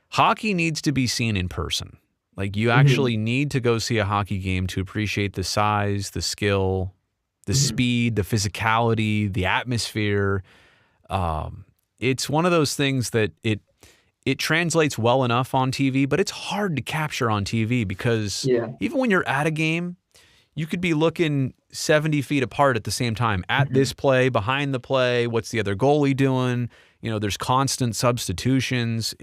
Hockey needs to be seen in person. Like you actually need to go see a hockey game to appreciate the size, the skill, the speed, the physicality, the atmosphere. It's one of those things that it translates well enough on TV, but it's hard to capture on TV because even when you're at a game, you could be looking 70 feet apart at the same time at this play, behind the play. What's the other goalie doing? There's constant substitutions.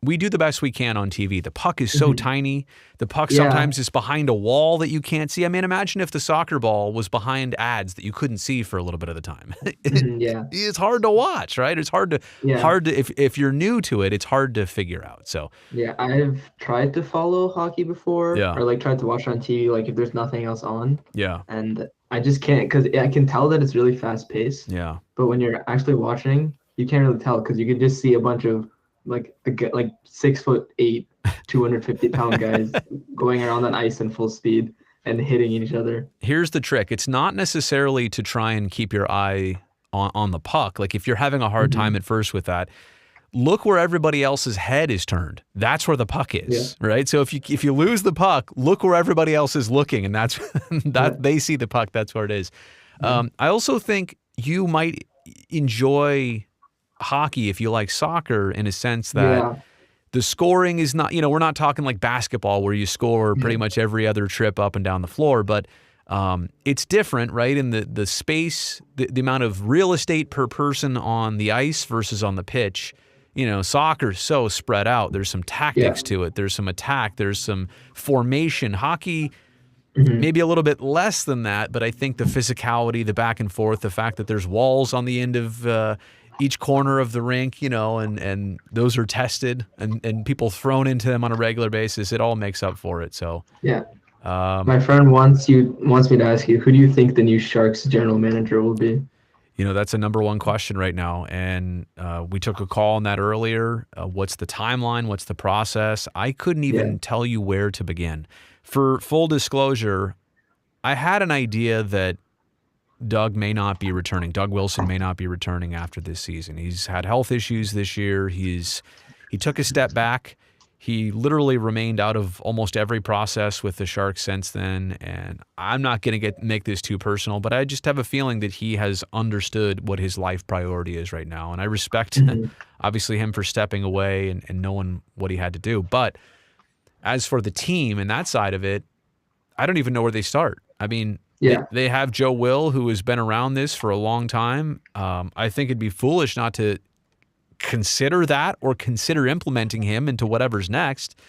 We do the best we can on TV. The puck is so tiny. The puck sometimes is behind a wall that you can't see. I mean, imagine if the soccer ball was behind ads that you couldn't see for a little bit of the time. It's hard to watch, right? It's hard to if you're new to it, it's hard to figure out. So I've tried to follow hockey before, or like tried to watch on TV, like if there's nothing else on. Yeah. And I just can't because I can tell that it's really fast paced. Yeah. But when you're actually watching, you can't really tell because you can just see a bunch of like 6'8", 250-pound guys going around on ice in full speed and hitting each other. Here's the trick. It's not necessarily to try and keep your eye on the puck. Like if you're having a hard time at first with that, look where everybody else's head is turned. That's where the puck is, right? So if you lose the puck, look where everybody else is looking, and that's they see the puck. That's where it is. I also think you might enjoy hockey if you like soccer in a sense that the scoring is not, we're not talking like basketball where you score pretty much every other trip up and down the floor, but it's different, right? In the space, the amount of real estate per person on the ice versus on the pitch. Soccer's so spread out. There's some tactics to it. There's some attack. There's some formation. Hockey, maybe a little bit less than that, but I think the physicality, the back and forth, the fact that there's walls on the end of each corner of the rink, and those are tested and people thrown into them on a regular basis. It all makes up for it. So my friend wants me to ask you, who do you think the new Sharks general manager will be? That's a number one question right now. And we took a call on that earlier. What's the timeline? What's the process? I couldn't even tell you where to begin. For full disclosure, I had an idea that Doug may not be returning. Doug Wilson may not be returning after this season. He's had health issues this year. He took a step back. He literally remained out of almost every process with the Sharks since then. And I'm not going to make this too personal, but I just have a feeling that he has understood what his life priority is right now. And I respect, obviously, him for stepping away and knowing what he had to do. But as for the team and that side of it, I don't even know where they start. I mean, Yeah. They have Joe Will, who has been around this for a long time. I think it'd be foolish not to consider that or consider implementing him into whatever's next.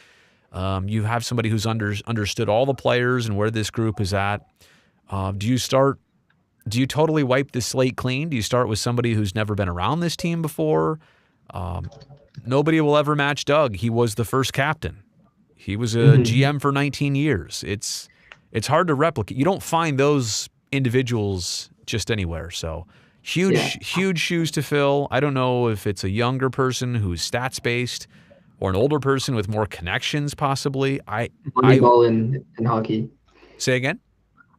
You have somebody who's understood all the players and where this group is at. Do you totally wipe the slate clean? Do you start with somebody who's never been around this team before? Nobody will ever match Doug. He was the first captain. He was a GM for 19 years. It's hard to replicate. You don't find those individuals just anywhere. So huge shoes to fill. I don't know if it's a younger person who's stats-based or an older person with more connections possibly. Moneyball in hockey. Say again?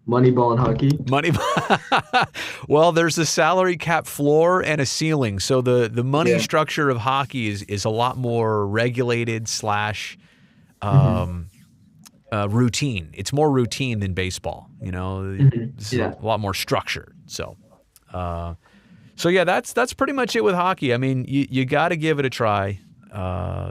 Moneyball in hockey. Moneyball. Well, there's a salary cap floor and a ceiling. So the money structure of hockey is a lot more regulated / routine. It's more routine than baseball. It's a lot more structured. So yeah, that's pretty much it with hockey. I mean, you got to give it a try.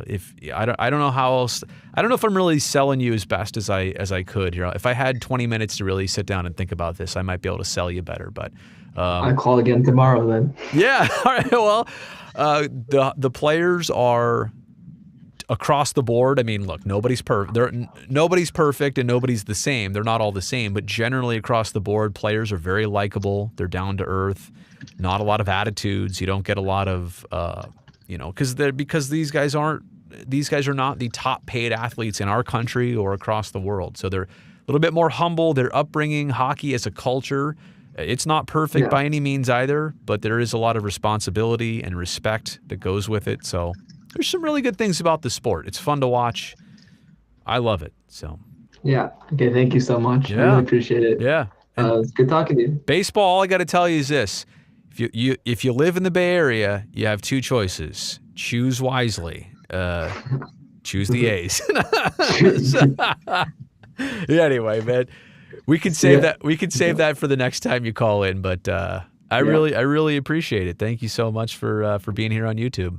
If I don't know how else. I don't know if I'm really selling you as best as I could here. If I had 20 minutes to really sit down and think about this, I might be able to sell you better. But I'll call again tomorrow then. Yeah. All right. Well, the players are across the board. I mean, look, nobody's perfect and nobody's the same. They're not all the same, but generally across the board, players are very likable. They're down to earth. Not a lot of attitudes. You don't get a lot of because these guys are not the top paid athletes in our country or across the world. So they're a little bit more humble. Their upbringing, hockey as a culture, it's not perfect by any means either, but there is a lot of responsibility and respect that goes with it. So there's some really good things about the sport. It's fun to watch. I love it. So yeah. Okay. Thank you so much. I really appreciate it. Yeah. It's good talking to you. Baseball. All I got to tell you is this. If you live in the Bay Area, you have two choices. Choose wisely. Choose the A's. Anyway, man, we can save that. We can save that for the next time you call in. But I really appreciate it. Thank you so much for being here on YouTube.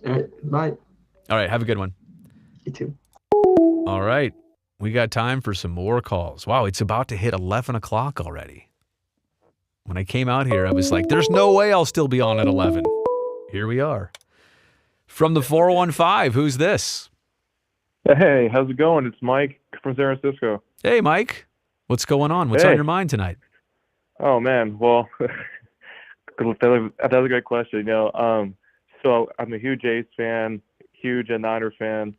All right, bye. All right, have a good one. You too. All right, we got time for some more calls. Wow, it's about to hit 11 o'clock already. When I came out here, I was like, there's no way I'll still be on at 11. Here we are. From the 415, who's this? Hey, how's it going? It's Mike from San Francisco. Hey, Mike. What's going on? What's on your mind tonight? Oh, man. Well, that's a great question. So I'm a huge A's fan, huge Niners fan,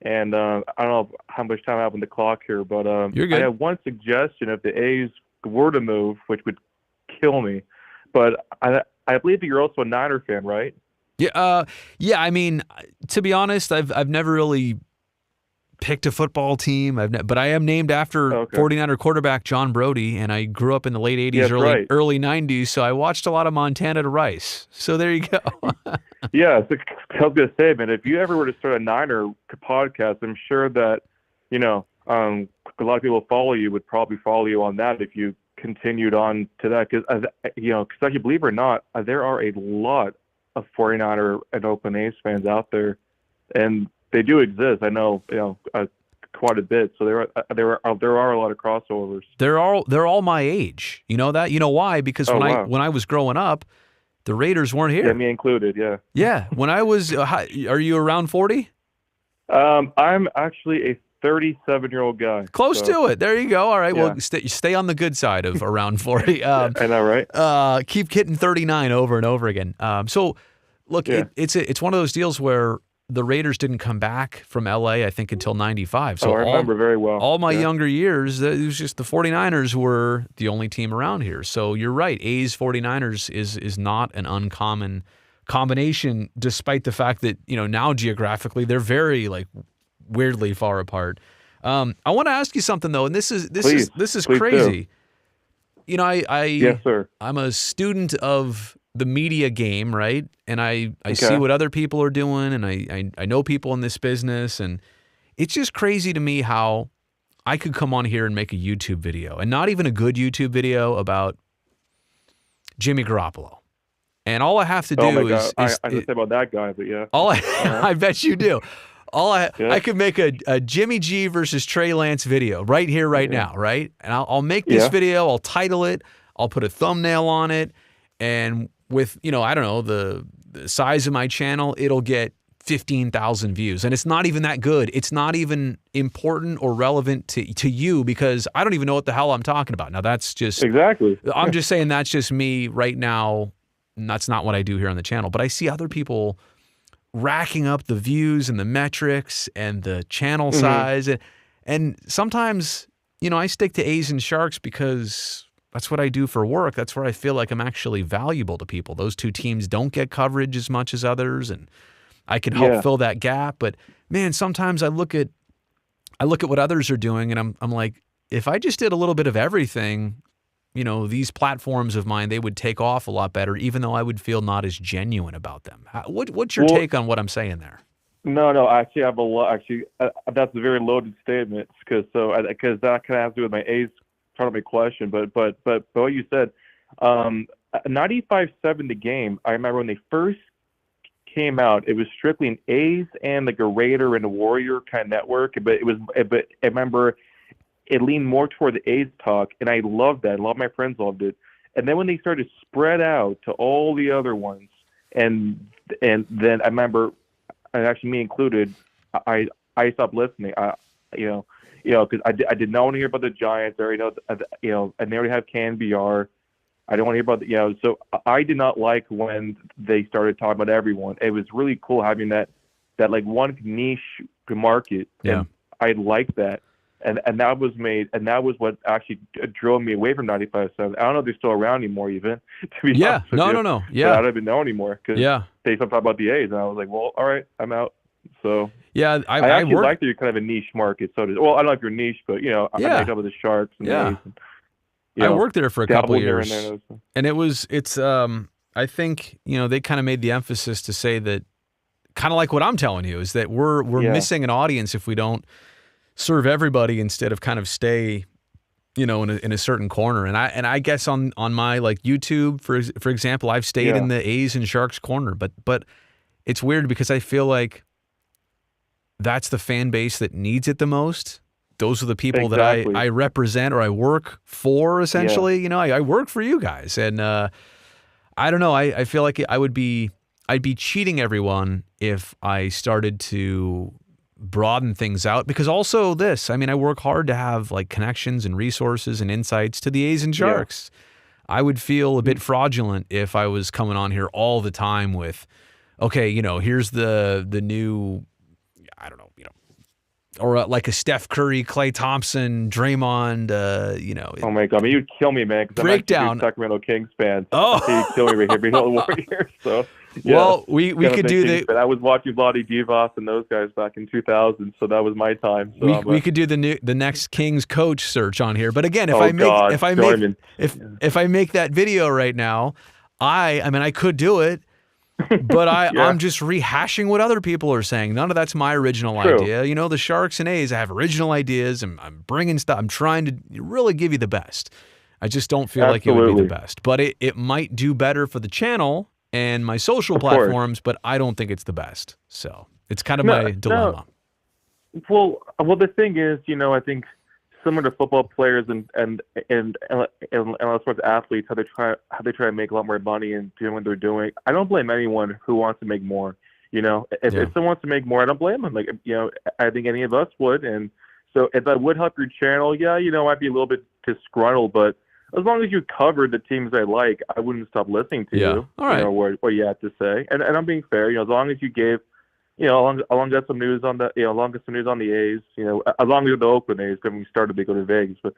and I don't know how much time I have on the clock here, but You're good. I have one suggestion. If the A's were to move, which would kill me, but I believe that you're also a Niner fan, right? Yeah. I mean, to be honest, I've never really picked a football team. But I am named after 49er quarterback John Brody, and I grew up in the late 80s, early 90s, so I watched a lot of Montana to Rice. So there you go. Yeah, so I was gonna say, man, if you ever were to start a Niner podcast, I'm sure that a lot of people follow you would probably follow you on that if you continued on to that, because actually, believe it or not, there are a lot of 49er and Oakland A's fans out there, and they do exist. I know, quite a bit. So there are a lot of crossovers. They're all my age. You know that? You know why? Because when I was growing up, the Raiders weren't here. Yeah, me included. Yeah. Yeah. When I was, are you around 40? I'm actually a 37-year-old guy. Close to it. There you go. All right. Yeah. Well, stay on the good side of around 40. I know, right? Keep hitting 39 over and over again. So, look, it's one of those deals where the Raiders didn't come back from LA, I think, until 95. So I remember very well. All my younger years, it was just the 49ers were the only team around here. So you're right. A's 49ers is not an uncommon combination, despite the fact that, now geographically they're very weirdly far apart. I want to ask you something though, and this is crazy. Do. Yes, sir. I'm a student of the media game, right? And I see what other people are doing, and I know people in this business, and it's just crazy to me how I could come on here and make a YouTube video, and not even a good YouTube video about Jimmy Garoppolo. And all I have to do is I just say about that guy, but yeah. I bet you do. I could make a Jimmy G versus Trey Lance video right here, right now, right? And I'll make this video. I'll title it. I'll put a thumbnail on it, and with I don't know the size of my channel, it'll get 15,000 views, and it's not even that good. It's not even important or relevant to you because I don't even know what the hell I'm talking about. Now that's just exactly. I'm just saying that's just me right now. And that's not what I do here on the channel. But I see other people racking up the views and the metrics and the channel size, and sometimes I stick to A's and Sharks because that's what I do for work. That's where I feel like I'm actually valuable to people. Those two teams don't get coverage as much as others, and I can help fill that gap. But man, sometimes I look at what others are doing, and I'm like, if I just did a little bit of everything, these platforms of mine, they would take off a lot better, even though I would feel not as genuine about them. What's your take on what I'm saying there? No, actually, I have a lot. Actually, that's a very loaded statement because that kind of has to do with my A's part of my question. But what you said, 95-7 the game. I remember when they first came out, it was strictly an A's and like a Raider and a Warrior kind of network. But I remember it leaned more toward the A's talk, and I loved that. A lot of my friends loved it. And then when they started to spread out to all the other ones, and then I remember, and actually me included, I stopped listening. Because I did not want to hear about the Giants. I already know, and they already have KNBR. I don't want to hear about so I did not like when they started talking about everyone. It was really cool having that like one niche market. Yeah. And I liked that. And that was what actually drove me away from 95.7. I don't know if they're still around anymore, even. To be honest with you. No. Yeah. But I don't even know anymore because they started talking about the A's, and I was like, well, all right, I'm out. So yeah, I actually like that you're kind of a niche market. So I don't know if you're niche, but I'm talking about the Sharks and the A's. And, I worked there for a couple of years, and it's I think they kind of made the emphasis to say that, kind of like what I'm telling you, is that we're missing an audience if we don't serve everybody instead of kind of stay, in a certain corner. And I guess on my like YouTube, for example, I've stayed in the A's and Sharks corner, but it's weird because I feel like that's the fan base that needs it the most. Those are the people that I represent or I work for, essentially. I work for you guys, and I don't know. I feel like I'd be cheating everyone if I started to broaden things out, because also this, I work hard to have like connections and resources and insights to the A's and Sharks. I would feel a bit fraudulent if I was coming on here all the time with, okay, here's the new, I don't know, or like a Steph Curry, Klay Thompson, Draymond, Oh my God, you'd kill me, man. Breakdown. I'm a Sacramento Kings fan. Oh, you'd kill me right here, being all the Warriors. So. Yeah, well, we could do the. I was watching Vlade Divac and those guys back in 2000, so that was my time. So we could do the next Kings coach search on here. But again, if I make that video right now, I could do it, but I'm just rehashing what other people are saying. None of that's my original idea. The Sharks and A's, I have original ideas, and I'm bringing stuff. I'm trying to really give you the best. I just don't feel like it would be the best, but it might do better for the channel and my social platforms, but I don't think it's the best. So it's kind of my dilemma. Well, the thing is, I think similar to football players and sports athletes, how they try to make a lot more money and doing what they're doing. I don't blame anyone who wants to make more. If someone wants to make more, I don't blame them. Like, I think any of us would. And so if that would help your channel, I'd be a little bit disgruntled, but as long as you covered the teams I like, I wouldn't stop listening to you. All right. What you have to say, and I'm being fair. As long as you gave, along with some news on the, along with some news on the A's. As long as the Oakland A's, when we started, they go to Vegas. But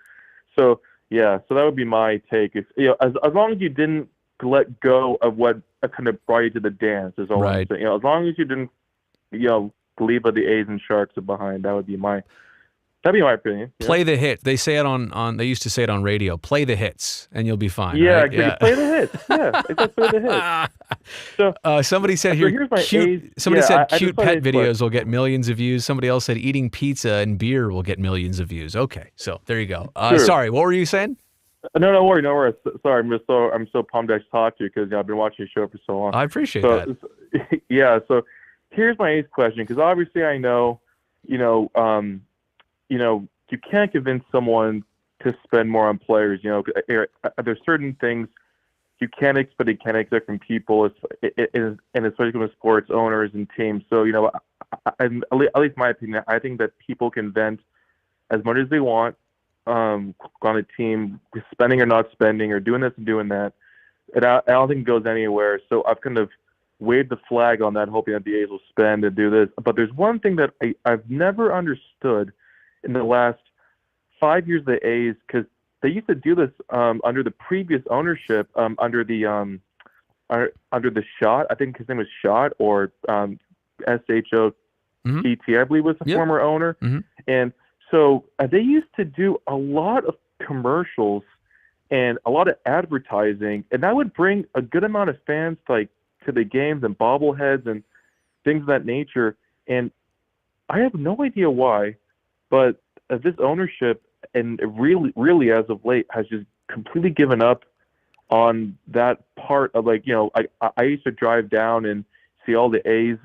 so that would be my take. If as long as you didn't let go of what kind of brought you to the dance, is all I'm saying. As long as you didn't, leave the A's and Sharks behind, that'd be my opinion. Play the hit. They say it on. They used to say it on radio. Play the hits, and you'll be fine. Yeah, right? exactly. Play the hits. Yeah, exactly. Play the hits. So somebody said here, cute pet videos will get millions of views. Somebody else said eating pizza and beer will get millions of views. Okay, so there you go. Sorry, what were you saying? No worries. Sorry, I'm so pumped I talked to you because I've been watching your show for so long. I appreciate that. Yeah, so here's my A's question, because obviously I know, you can't convince someone to spend more on players. There's certain things you can't expect from people, and especially from sports owners and teams. So, at least my opinion, I think that people can vent as much as they want on a team, spending or not spending, or doing this and doing that. And I don't think it goes anywhere. So I've kind of waved the flag on that, hoping that the A's will spend and do this. But there's one thing that I've never understood in the last 5 years of the A's, because they used to do this under the previous ownership, under the Schott. I think his name was Schott, or SHOTT, I believe was the former owner. Mm-hmm. And so they used to do a lot of commercials and a lot of advertising, and that would bring a good amount of fans to the games and bobbleheads and things of that nature. And I have no idea why, but this ownership, and really as of late, has just completely given up on that part of, I used to drive down and see all the A's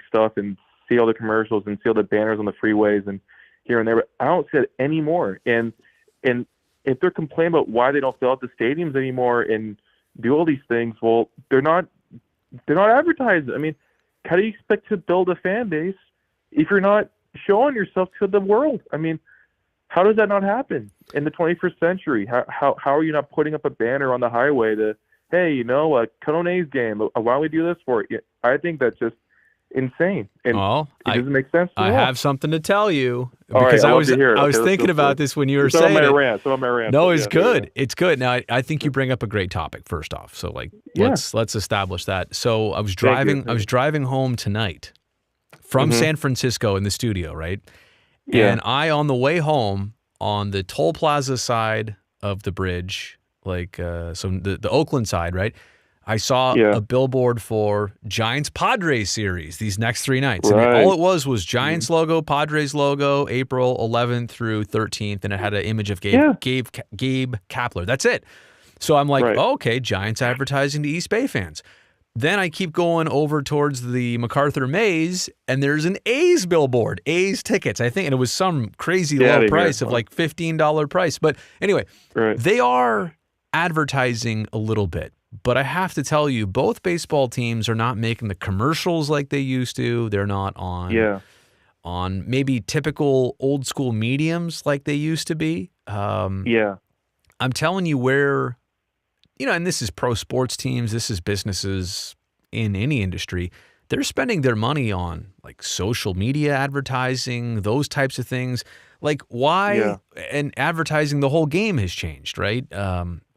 stuff, and see all the commercials and see all the banners on the freeways and here and there. But I don't see it anymore. And if they're complaining about why they don't fill out the stadiums anymore and do all these things, well, they're not advertising. I mean, how do you expect to build a fan base if you're not showing yourself to the world? I mean, how does that not happen in the 21st century? How are you not putting up a banner on the highway to, hey, come on A's game, why don't we do this for you? I think that's just insane, and it doesn't make sense. I have something to tell you, because I was thinking about this when you were saying it. No, it's good. It's good. Now, I think you bring up a great topic. First off, so let's establish that. So I was driving home tonight from San Francisco in the studio, right? Yeah. And on the way home, on the toll plaza side of the bridge, so the Oakland side, right? I saw a billboard for Giants Padres series these next 3 nights. Right. And all it was Giants logo, Padres logo, April 11th through 13th, and it had an image of Gabe Kapler. That's it. So I'm like, okay, Giants advertising to East Bay fans. Then I keep going over towards the MacArthur Maze, and there's an A's billboard, A's tickets, I think, and it was some crazy low price of $15 price. But anyway, they are advertising a little bit. But I have to tell you, both baseball teams are not making the commercials like they used to. They're not on maybe typical old school mediums like they used to be. I'm telling you where, and this is pro sports teams, this is businesses in any industry. They're spending their money on social media advertising, those types of things. Why? And advertising the whole game has changed, right?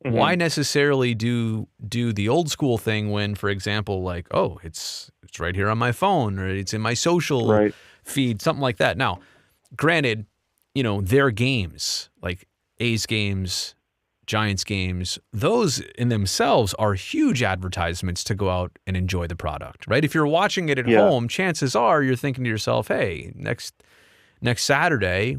Why necessarily do the old school thing when, for example, it's right here on my phone, or it's in my social feed, something like that. Now, granted, their games, like A's games, Giants games, those in themselves are huge advertisements to go out and enjoy the product, right? If you're watching it at home, chances are you're thinking to yourself, hey, next Saturday,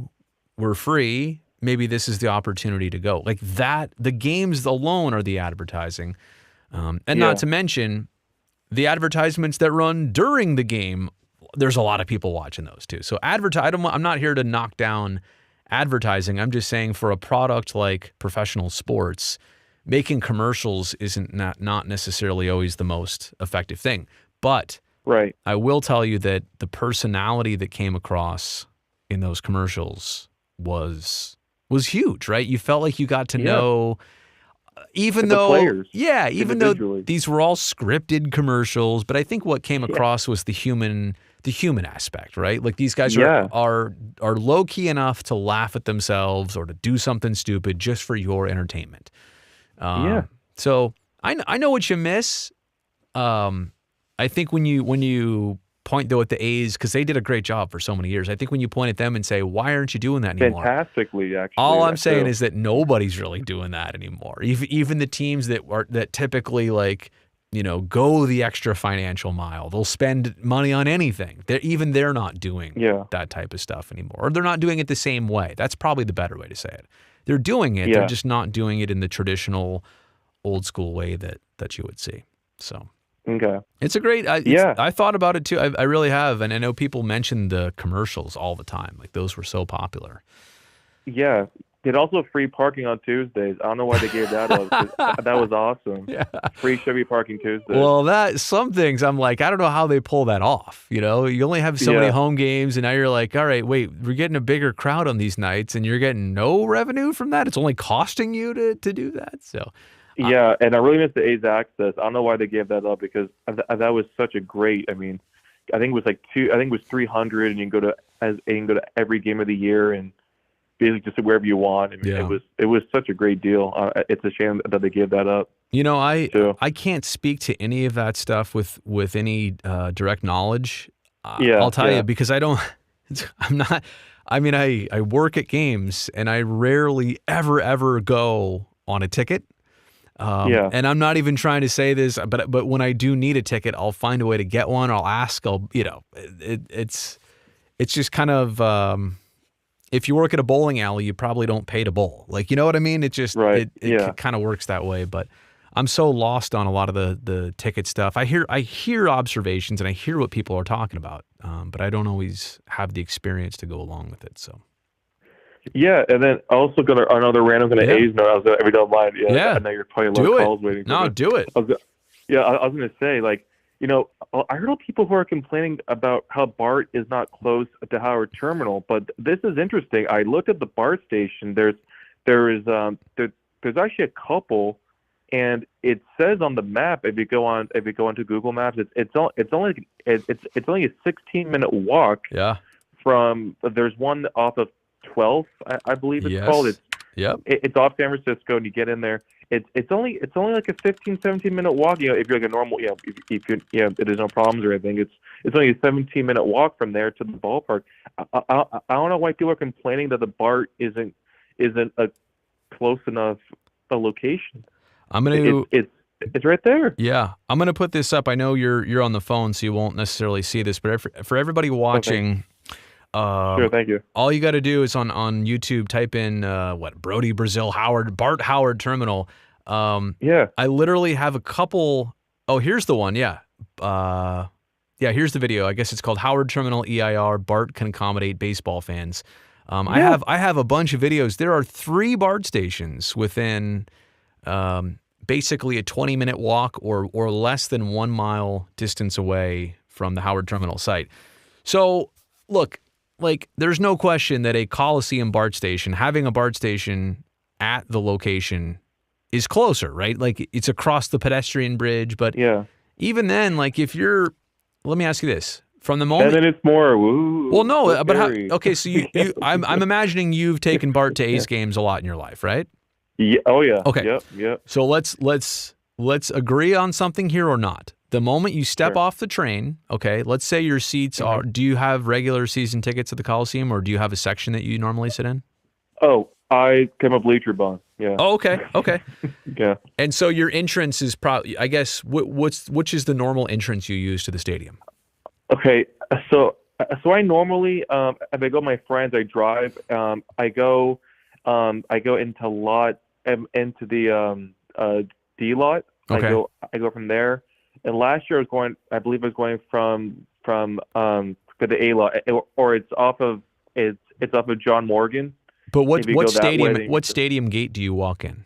we're free. Maybe this is the opportunity to go. The games alone are the advertising. And not to mention the advertisements that run during the game. There's a lot of people watching those too. So I'm not here to knock down advertising. I'm just saying, for a product like professional sports, making commercials isn't not necessarily always the most effective thing. But I will tell you that the personality that came across in those commercials was huge, right? You felt like you got to know, even though these were all scripted commercials, but I think what came across was the human aspect, right? These guys are low key enough to laugh at themselves or to do something stupid just for your entertainment. So I know what you miss. I think when you point though at the A's, because they did a great job for so many years, I think when you point at them and say, why aren't you doing that anymore? Fantastically, actually. All I'm saying is that nobody's really doing that anymore. Even the teams that typically go the extra financial mile, they'll spend money on anything. They're not doing that type of stuff anymore, or they're not doing it the same way. That's probably the better way to say it. They're doing it. They're just not doing it in the traditional old school way that you would see. So. Okay. It's a great. I thought about it too. I really have, and I know people mention the commercials all the time. Like those were so popular. Yeah. It also free parking on Tuesdays. I don't know why they gave that up. That was awesome. Yeah. Free Chevy parking Tuesdays. Well, some things I'm like, I don't know how they pull that off. You know, you only have so many home games, and now you're like, all right, wait, we're getting a bigger crowd on these nights, and you're getting no revenue from that. It's only costing you to do that. So. Yeah, and I really miss the A's access. I don't know why they gave that up because that was such a great. I mean, I think it was like I think it was 300, and you can go to every game of the year and basically just wherever you want. I mean, it was such a great deal. It's a shame that they gave that up. You know, I can't speak to any of that stuff with any direct knowledge. I'll tell you because I'm not. I mean, I work at games and I rarely ever go on a ticket. And I'm not even trying to say this, but when I do need a ticket, I'll find a way to get one. I'll ask. It's just kind of. If you work at a bowling alley, you probably don't pay to bowl. Like, you know what I mean? It just it kind of works that way. But I'm so lost on a lot of the ticket stuff. I hear observations and I hear what people are talking about, but I don't always have the experience to go along with it. So. Yeah, and then also another random kind of A's note. If you don't mind, I know you're probably a lot of calls waiting. No, do it. I was going to say, like, you know, I heard of people who are complaining about how BART is not close to Howard Terminal, but this is interesting. I looked at the BART station. There's actually a couple, and it says on the map if you go onto Google Maps, it's only a 16-minute walk. Yeah. From there's one off of 12th, I believe it's called. It's off San Francisco, and you get in there. It's only like a 15-17-minute walk. You know, if you're like a normal, if there's no problems or anything, it's only a 17-minute walk from there to the ballpark. I don't know why people are complaining that the BART isn't a close enough a location. It's right there. Yeah, I'm gonna put this up. I know you're on the phone, so you won't necessarily see this, but for everybody watching. Okay. Sure, thank you. All you got to do is on YouTube type in Brody Brazil BART Howard Terminal. I literally have a couple. Oh, here's the one. Yeah. Here's the video. I guess it's called Howard Terminal EIR. BART can accommodate baseball fans. I have a bunch of videos. There are 3 BART stations within basically a 20-minute walk or less than 1 mile distance away from the Howard Terminal site. So look. Like, there's no question that a Coliseum BART station, having a BART station at the location is closer, right? Like, it's across the pedestrian bridge, but even then, like, let me ask you this. From the moment... And then it's more, woo. Well, no, but how... Okay, so I'm imagining you've taken BART to A's games a lot in your life, right? Yeah. Oh, yeah. Okay. Yep. So let's agree on something here or not. The moment you step off the train, okay, let's say your seats are, do you have regular season tickets at the Coliseum or do you have a section that you normally sit in? Oh, I came up bleacher bond. Yeah. Oh, okay. Yeah. And so your entrance is probably, I guess, which is the normal entrance you use to the stadium? Okay. So I normally, if I go with my friends, I drive, I go into the D lot. Okay. I go from there. And last year I believe I was going from the A lot, or it's off of John Morgan. But what stadium gate do you walk in?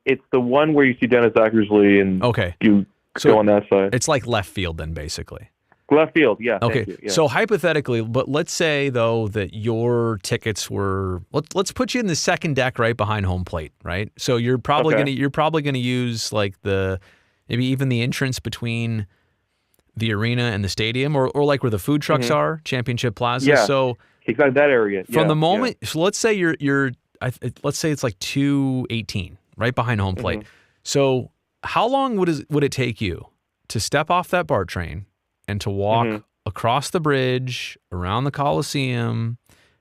It's the one where you see Dennis Eckersley and you go on that side. It's like left field then, basically. Left field, yeah. Okay, thank you, yeah. So hypothetically, but let's say though that your tickets were let's put you in the second deck right behind home plate, right? So you're probably gonna use like maybe even the entrance between the arena and the stadium, or like where the food trucks are, Championship Plaza. Yeah, so exactly that area. From the moment, so let's say let's say it's like 218 right behind home plate. So how long would it take you to step off that BART train and to walk across the bridge, around the Coliseum,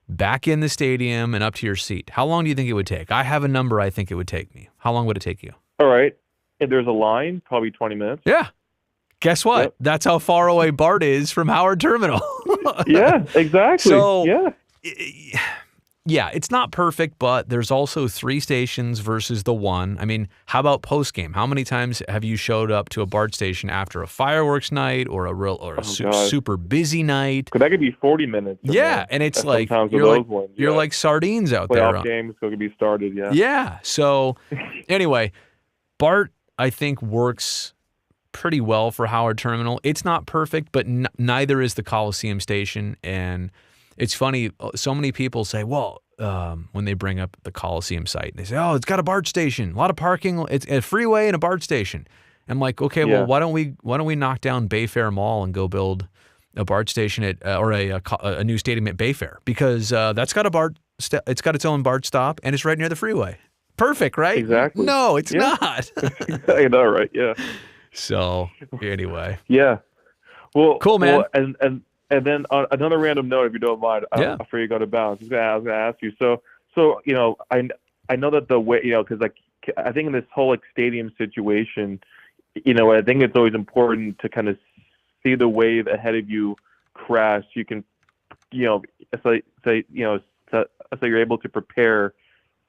back in the stadium, and up to your seat? How long do you think it would take? I have a number I think it would take me. How long would it take you? All right. If there's a line, probably 20 minutes. Yeah. Guess what? Yep. That's how far away BART is from Howard Terminal. Yeah, exactly. So, yeah. Yeah, it's not perfect, but there's also 3 stations versus the 1. I mean, how about post-game? How many times have you showed up to a BART station after a fireworks night or a super busy night? Because that could be 40 minutes. Yeah, and it's like you're like sardines out there. Playoff games could be started, yeah. Yeah, so anyway, BART, I think, works pretty well for Howard Terminal. It's not perfect, but neither is the Coliseum station, and it's funny, so many people say, well, when they bring up the Coliseum site, they say, oh, it's got a BART station, a lot of parking, it's a freeway and a BART station. I'm like, okay, well, why don't we knock down Bayfair Mall and go build a BART station at or a new stadium at Bayfair? Because that's got it's got its own BART stop and it's right near the freeway. Perfect, right? Exactly. No, it's not. I know, right? Yeah. So anyway. Yeah. Well, cool, man. Well, and then another random note, if you don't mind, before you go to bounds, I was going to ask you. So I know that the way, because like I think in this whole like stadium situation, I think it's always important to kind of see the wave ahead of you crash. You can, so you're able to prepare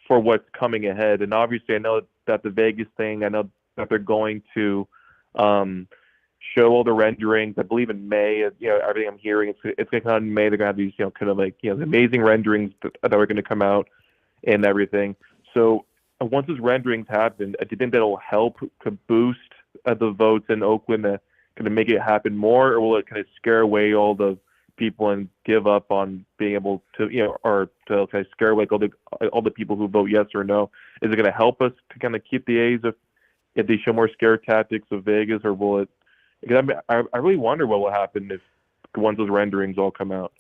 for what's coming ahead. And obviously, I know that the Vegas thing, I know that they're going to show all the renderings. I believe in May, everything I'm hearing, it's going to come out in May. They're going to have these, kind of like, the amazing renderings that are going to come out and everything. So once those renderings happen, do you think that'll help to boost the votes in Oakland to kind of make it happen more, or will it kind of scare away all the people and give up on being able to, or to kind of scare away all the people who vote yes or no? Is it going to help us to kind of keep the A's if they show more scare tactics of Vegas, or will it? Because I really wonder what will happen if once those renderings all come out.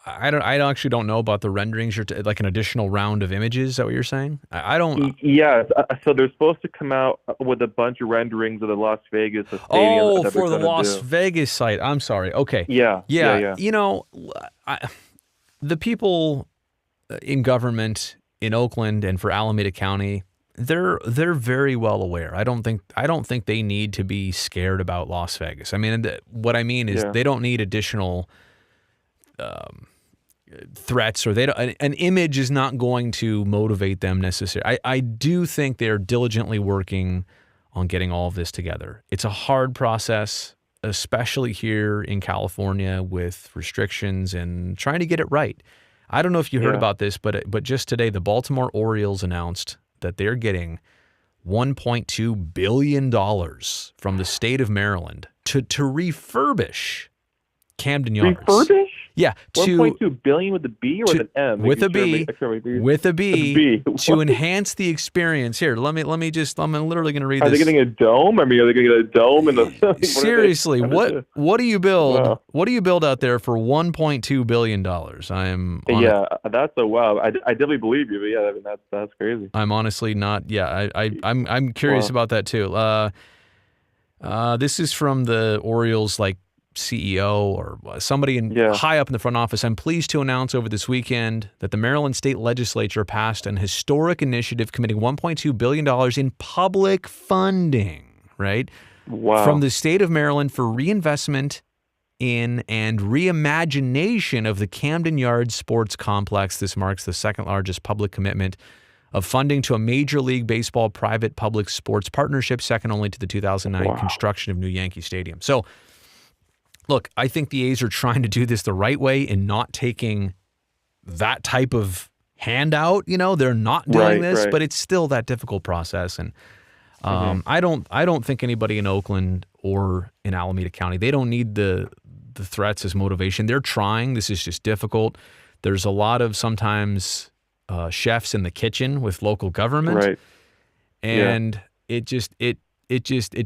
I actually don't know about the renderings. Like an additional round of images. Is that what you're saying? I don't. Yes. So they're supposed to come out with a bunch of renderings of the Las Vegas stadium. Oh, for the Las Vegas site. I'm sorry. Okay. Yeah. The people in government in Oakland and for Alameda County, they're very well aware. I don't think they need to be scared about Las Vegas. I mean, what I mean is they don't need additional threats, or an image is not going to motivate them necessarily. I do think they're diligently working on getting all of this together. It's a hard process, especially here in California with restrictions and trying to get it right. I don't know if you heard about this, but just today the Baltimore Orioles announced that they're getting $1.2 billion from the state of Maryland to refurbish Camden Yards. Refurbish? Yeah. 1.2 billion with a B or with an M? With a B. With a B. To enhance the experience. Here, I'm literally going to read this. Are they getting a dome? I mean, are they going to get a dome in the Seriously, what do you build? Wow. What do you build out there for $1.2 billion? That's a wow. I definitely believe you, but I mean that's crazy. I'm honestly not. Yeah, I'm curious about that too. This is from the Orioles CEO or somebody high up in the front office. I'm pleased to announce over this weekend that the Maryland State Legislature passed an historic initiative committing $1.2 billion in public funding, right? Wow. From the state of Maryland for reinvestment in and reimagination of the Camden Yards Sports Complex. This marks the second largest public commitment of funding to a Major League Baseball private-public sports partnership, second only to the 2009 construction of new Yankee Stadium. So, look, I think the A's are trying to do this the right way and not taking that type of handout. They're not doing this, but it's still that difficult process. And I don't think anybody in Oakland or in Alameda County, they don't need the threats as motivation. They're trying. This is just difficult. There's a lot of sometimes chefs in the kitchen with local government, right? And it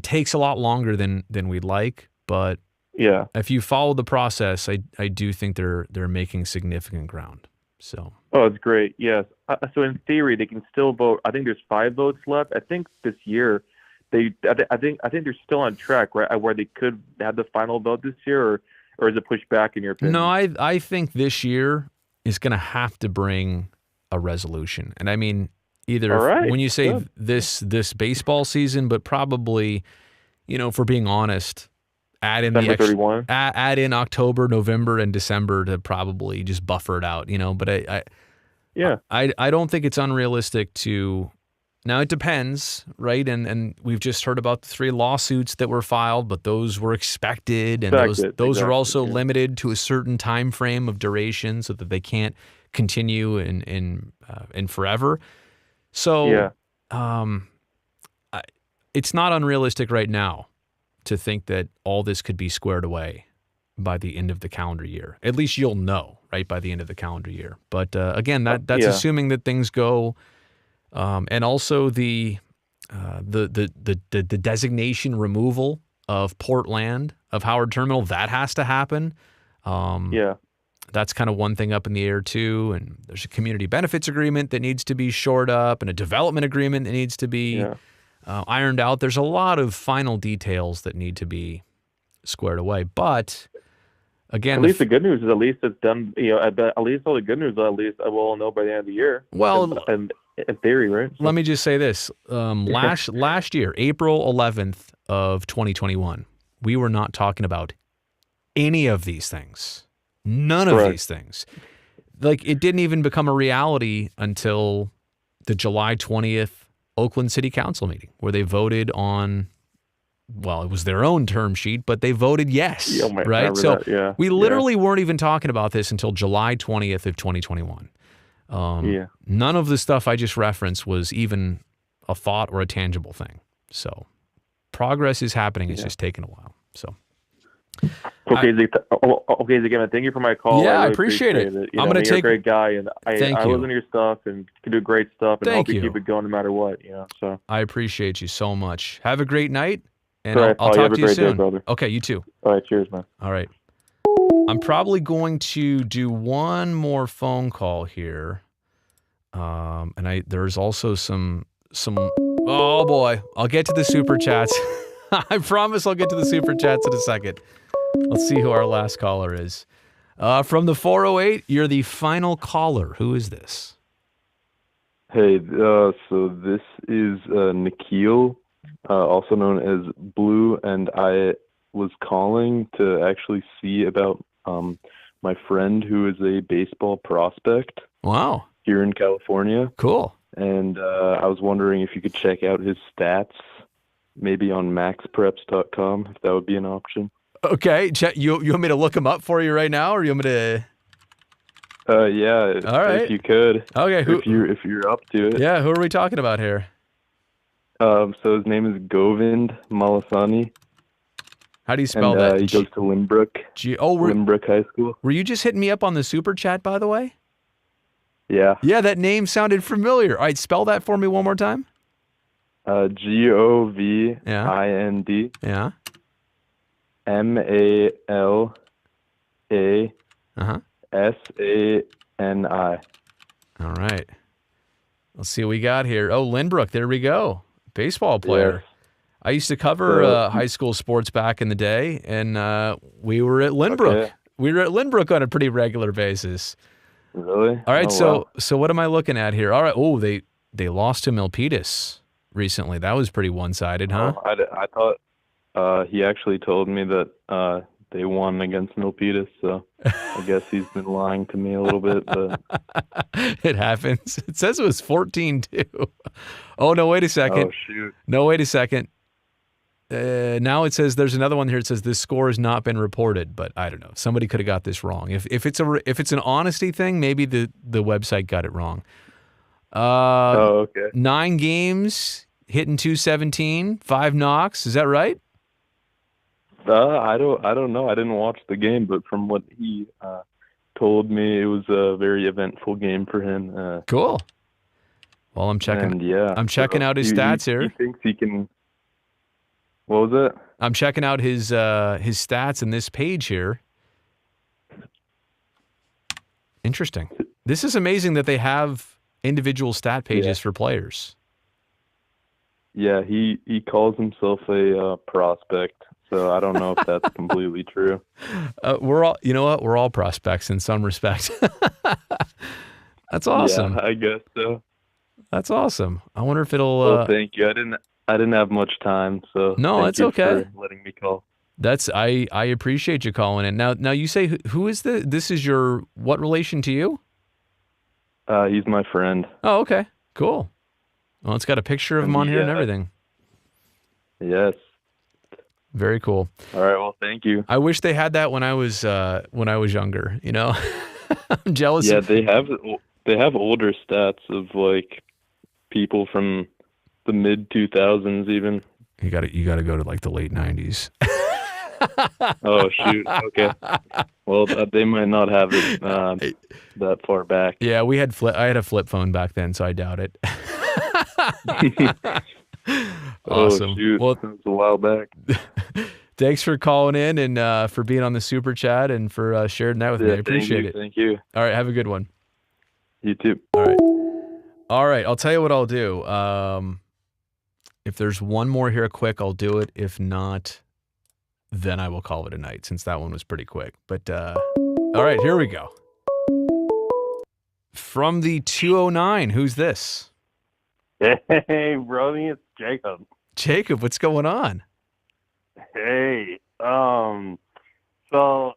takes a lot longer than we'd like, but. Yeah. If you follow the process, I do think they're making significant ground. So. Oh, it's great. Yes. So in theory, they can still vote. I think there's 5 votes left. I think this year, I think they're still on track, right? Where they could have the final vote this year, or is it pushed back in your opinion? No, I think this year is going to have to bring a resolution, and I mean either when you say this baseball season, but probably, if we're being honest, add in December 31. Add in October, November, and December to probably just buffer it out, But I don't think it's unrealistic to. Now it depends, right? And we've just heard about the 3 lawsuits that were filed, but those were expected, and those are also limited to a certain time frame of duration, so that they can't continue in forever. So, it's not unrealistic right now to think that all this could be squared away by the end of the calendar year. At least you'll know, right, by the end of the calendar year. But again, that's assuming that things go. And also the designation removal of Portland, of Howard Terminal, that has to happen. That's kind of one thing up in the air too. And there's a community benefits agreement that needs to be shored up, and a development agreement that needs to be ironed out. There's a lot of final details that need to be squared away. But again, at least the good news is at least it's done. At least all the good news, at least I will know by the end of the year. Well, and in theory, right? Let me just say this: last year, April 11th of 2021, we were not talking about any of these things. None of these things. Like, it didn't even become a reality until the July 20th Oakland City Council meeting, where they voted on. Well, it was their own term sheet, but they voted yes, right? So we literally weren't even talking about this until July 20th of 2021. None of the stuff I just referenced was even a thought or a tangible thing. So progress is happening. It's just taking a while. So. Okay, again, thank you for my call. Yeah, I really appreciate it. I'm going to take. You're a great guy, and I listen to your stuff and can do great stuff, and hope you keep it going no matter what. So I appreciate you so much. Have a great night. And I'll talk to you soon. Day, brother. Okay, you too. All right, cheers, man. All right. I'm probably going to do one more phone call here. And there's also some oh boy, I'll get to the super chats. I promise I'll get to the super chats in a second. Let's see who our last caller is. From the 408, you're the final caller. Who is this? Hey, so this is Nikhil, also known as Blue, and I was calling to actually see about my friend who is a baseball prospect. Wow. Here in California. Cool. And I was wondering if you could check out his stats, maybe on maxpreps.com, if that would be an option. Okay. You want me to look him up for you right now, or you want me to? Yeah. All right. If you could. Okay. If you're up to it. Yeah. Who are we talking about here? So his name is Govind Malasani. How do you spell that? He goes to Lynbrook. Lynbrook High School. Were you just hitting me up on the super chat, by the way? Yeah. Yeah, that name sounded familiar. All right, spell that for me one more time. Govind. Yeah. Malasani. All right. Let's see what we got here. Oh, Lynbrook. There we go. Baseball player. Yes. I used to cover high school sports back in the day, and we were at Lynbrook. Okay. We were at Lynbrook on a pretty regular basis. Really? All right. Wow. So what am I looking at here? All right. Oh, they lost to Milpitas recently. That was pretty one-sided, huh? Oh, I thought he actually told me that they won against Milpitas, so I guess he's been lying to me a little bit. But it happens. It says it was 14-2. Oh, no, wait a second. Oh, shoot. No, wait a second. Now it says there's another one here. It says this score has not been reported, but I don't know. Somebody could have got this wrong. If it's an honesty thing, maybe the website got it wrong. Okay. 9 games, hitting .217, 5 knocks. Is that right? I don't know. I didn't watch the game, but from what he told me, it was a very eventful game for him. Cool. Well, I'm checking. And yeah, I'm checking out his stats here. He thinks he can. What was it? I'm checking out his stats in this page here. Interesting. This is amazing that they have individual stat pages for players. Yeah, he calls himself a prospect, so I don't know if that's completely true. We're all, you know what? We're all prospects in some respect. That's awesome. Yeah, I guess so. That's awesome. I wonder if it'll. Well, thank you. I didn't have much time, so no, thank it's you okay. for letting me call. I appreciate you calling in. Now you say who is this is your what relation to you? He's my friend. Oh, okay. Cool. Well, it's got a picture of him on here and everything. Yes. Very cool. All right. Well, thank you. I wish they had that when I was younger. You know, I'm jealous. Yeah, they have older stats of like people from the mid 2000s even. You got to go to like the late 90s. Oh shoot. Okay. Well, they might not have it that far back. Yeah, I had a flip phone back then, so I doubt it. Awesome. Oh, shoot. Well, that was a while back. Thanks for calling in and for being on the super chat and for sharing that with me. I appreciate it. Thank you. All right, have a good one. You too. All right. I'll tell you what I'll do. If there's one more here quick, I'll do it. If not, then I will call it a night since that one was pretty quick. But all right, here we go. From the 209, who's this? Hey, Brody, it's Jacob. Jacob, what's going on? Hey, so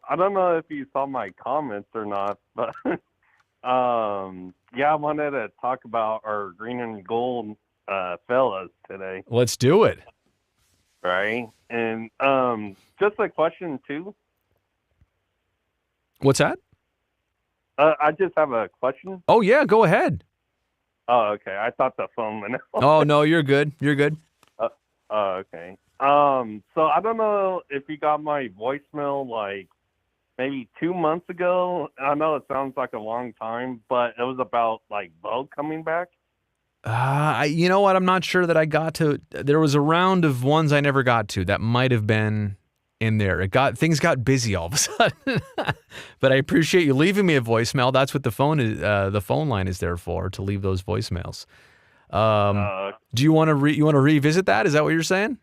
I don't know if you saw my comments or not, but yeah, I wanted to talk about our green and gold fellas today. Let's do it. Right, and just a question too. What's that? I just have a question. Oh yeah, go ahead. Oh, okay. I thought the phone went out. Oh no, you're good. You're good. Oh, okay. So I don't know if you got my voicemail like maybe 2 months ago. I know it sounds like a long time, but it was about like Bo coming back. You know what? I'm not sure that I got to. There was a round of ones I never got to. That might have been in there. Things got busy all of a sudden. But I appreciate you leaving me a voicemail. That's what the phone line is there for, to leave those voicemails. Do you want to revisit that? Is that what you're saying?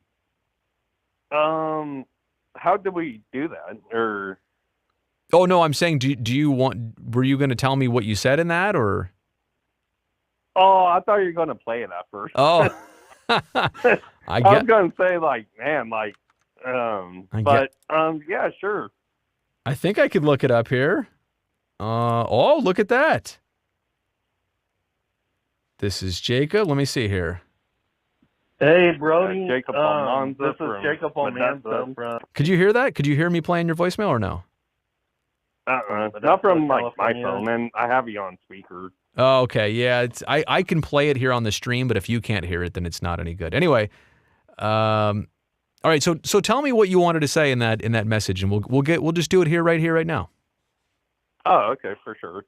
How do we do that? Or oh no, I'm saying were you going to tell me what you said in that, or? Oh, I thought you were going to play it at first. Oh. I was going to say like, man, like yeah, sure. I think I could look it up here. Oh, look at that. This is Jacob. Let me see here. Hey, Brody. Jacob Almanza. This is Jacob Almanza. Could you hear that? Could you hear me playing your voicemail or no? Not from like my phone, and I have you on speaker. Oh, okay. Yeah, I can play it here on the stream, but if you can't hear it, then it's not any good. Anyway, all right. So tell me what you wanted to say in that message, and we'll just do it right now. Oh, okay, for sure.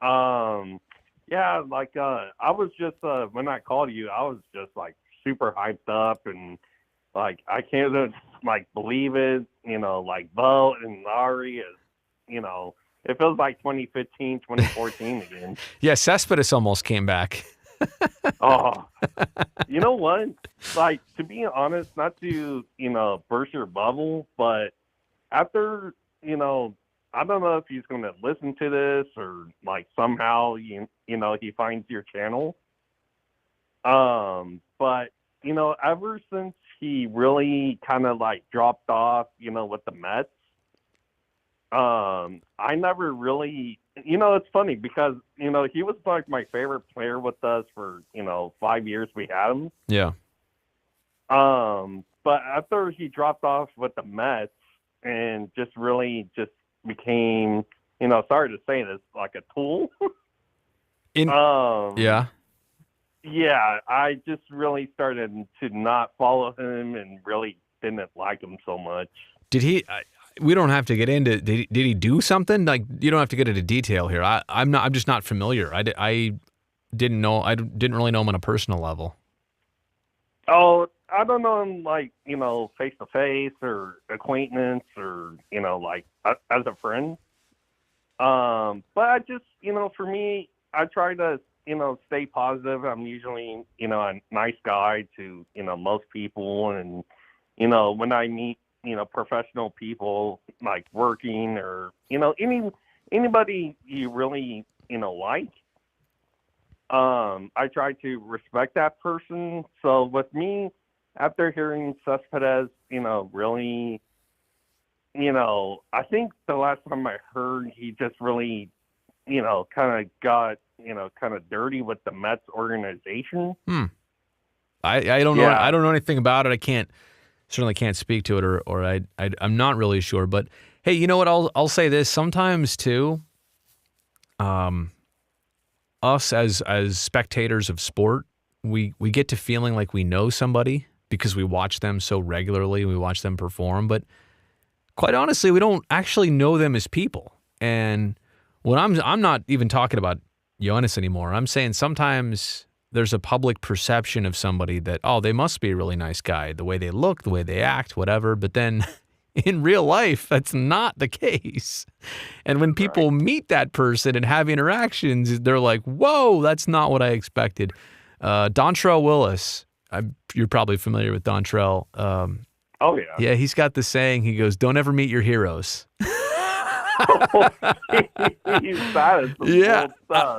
Yeah, like I was just when I called you, I was just like super hyped up, and like I can't like believe it. You know, like Bo and Larry is, you know. It feels like 2015, 2014 again. Yeah, Cespedes almost came back. Oh, you know what? Like, to be honest, not to, you know, burst your bubble, but after, you know, I don't know if he's going to listen to this or, like, somehow, you know, he finds your channel. But, you know, ever since he really kind of, like, dropped off, you know, with the Mets, I never really, you know, it's funny because, you know, he was like my favorite player with us for, you know, 5 years we had him. Yeah. But after he dropped off with the Mets and just really just became, you know, sorry to say this, like a tool. Yeah. Yeah, I just really started to not follow him and really didn't like him so much. Did he? We don't have to get into. Did he do something? Like, you don't have to get into detail here. I'm just not familiar. I didn't know. I didn't really know him on a personal level. Oh, I don't know him like, you know, face to face or acquaintance or, you know, like as a friend. But I just, you know, for me, I try to, you know, stay positive. I'm usually, you know, a nice guy to, you know, most people, and, you know, when I meet, you know, professional people like working or, you know, anybody you really, you know, like, I try to respect that person. So with me, after hearing Cespedes, you know, really, I think the last time I heard, he just really, kind of got, kind of dirty with the Mets organization. I don't know. I don't know anything about it. Certainly can't speak to it, or I'm not really sure. But hey, you know what? I'll say this. Sometimes too, us as spectators of sport, we get to feeling like we know somebody because we watch them so regularly. We watch them perform, but quite honestly, we don't actually know them as people. And when I'm not even talking about Yoenis anymore. I'm saying sometimes there's a public perception of somebody that, oh, they must be a really nice guy, the way they look, the way they act, whatever. But then in real life, that's not the case. And when people meet that person and have interactions, they're like, whoa, that's not what I expected. Dontrell Willis, you're probably familiar with Dontrell. Oh, yeah. Yeah, he's got the saying, he goes, don't ever meet your heroes. Yeah,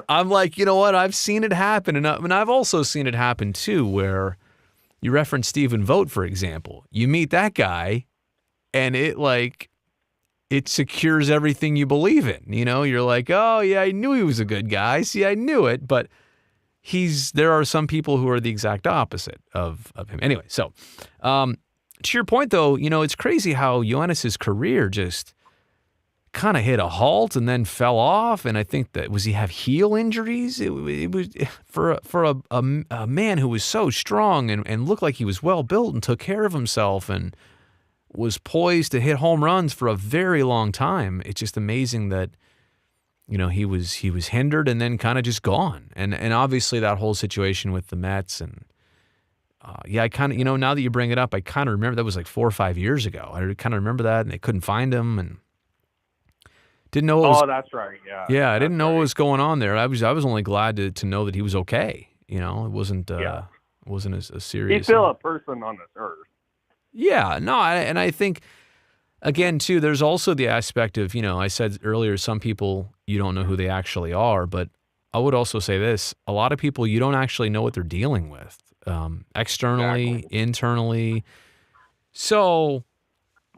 I'm like, you know what? I've seen it happen, and I've also seen it happen too. Where you reference Stephen Vogt, for example, you meet that guy, and it secures everything you believe in. You know, you're like, oh yeah, I knew he was a good guy. See, I knew it, but there are some people who are the exact opposite of him. Anyway, so to your point, though, you know, it's crazy how Yoenis' career just kind of hit a halt and then fell off. And I think that he have heel injuries? It was for a man who was so strong and looked like he was well built and took care of himself and was poised to hit home runs for a very long time. It's just amazing that, you know, he was hindered and then kind of just gone. And obviously that whole situation with the Mets and I kind of, you know, now that you bring it up, I kind of remember that was like 4 or 5 years ago. I kind of remember that, and they couldn't find him and didn't know what was. Oh, that's right. Yeah. Yeah, I didn't know what was going on there. I was only glad to know that he was okay. You know, it wasn't as serious. He's still a person on this earth. Yeah, no, and I think again too, there's also the aspect of, you know, I said earlier, some people you don't know who they actually are, but I would also say this: a lot of people you don't actually know what they're dealing with, externally, internally, so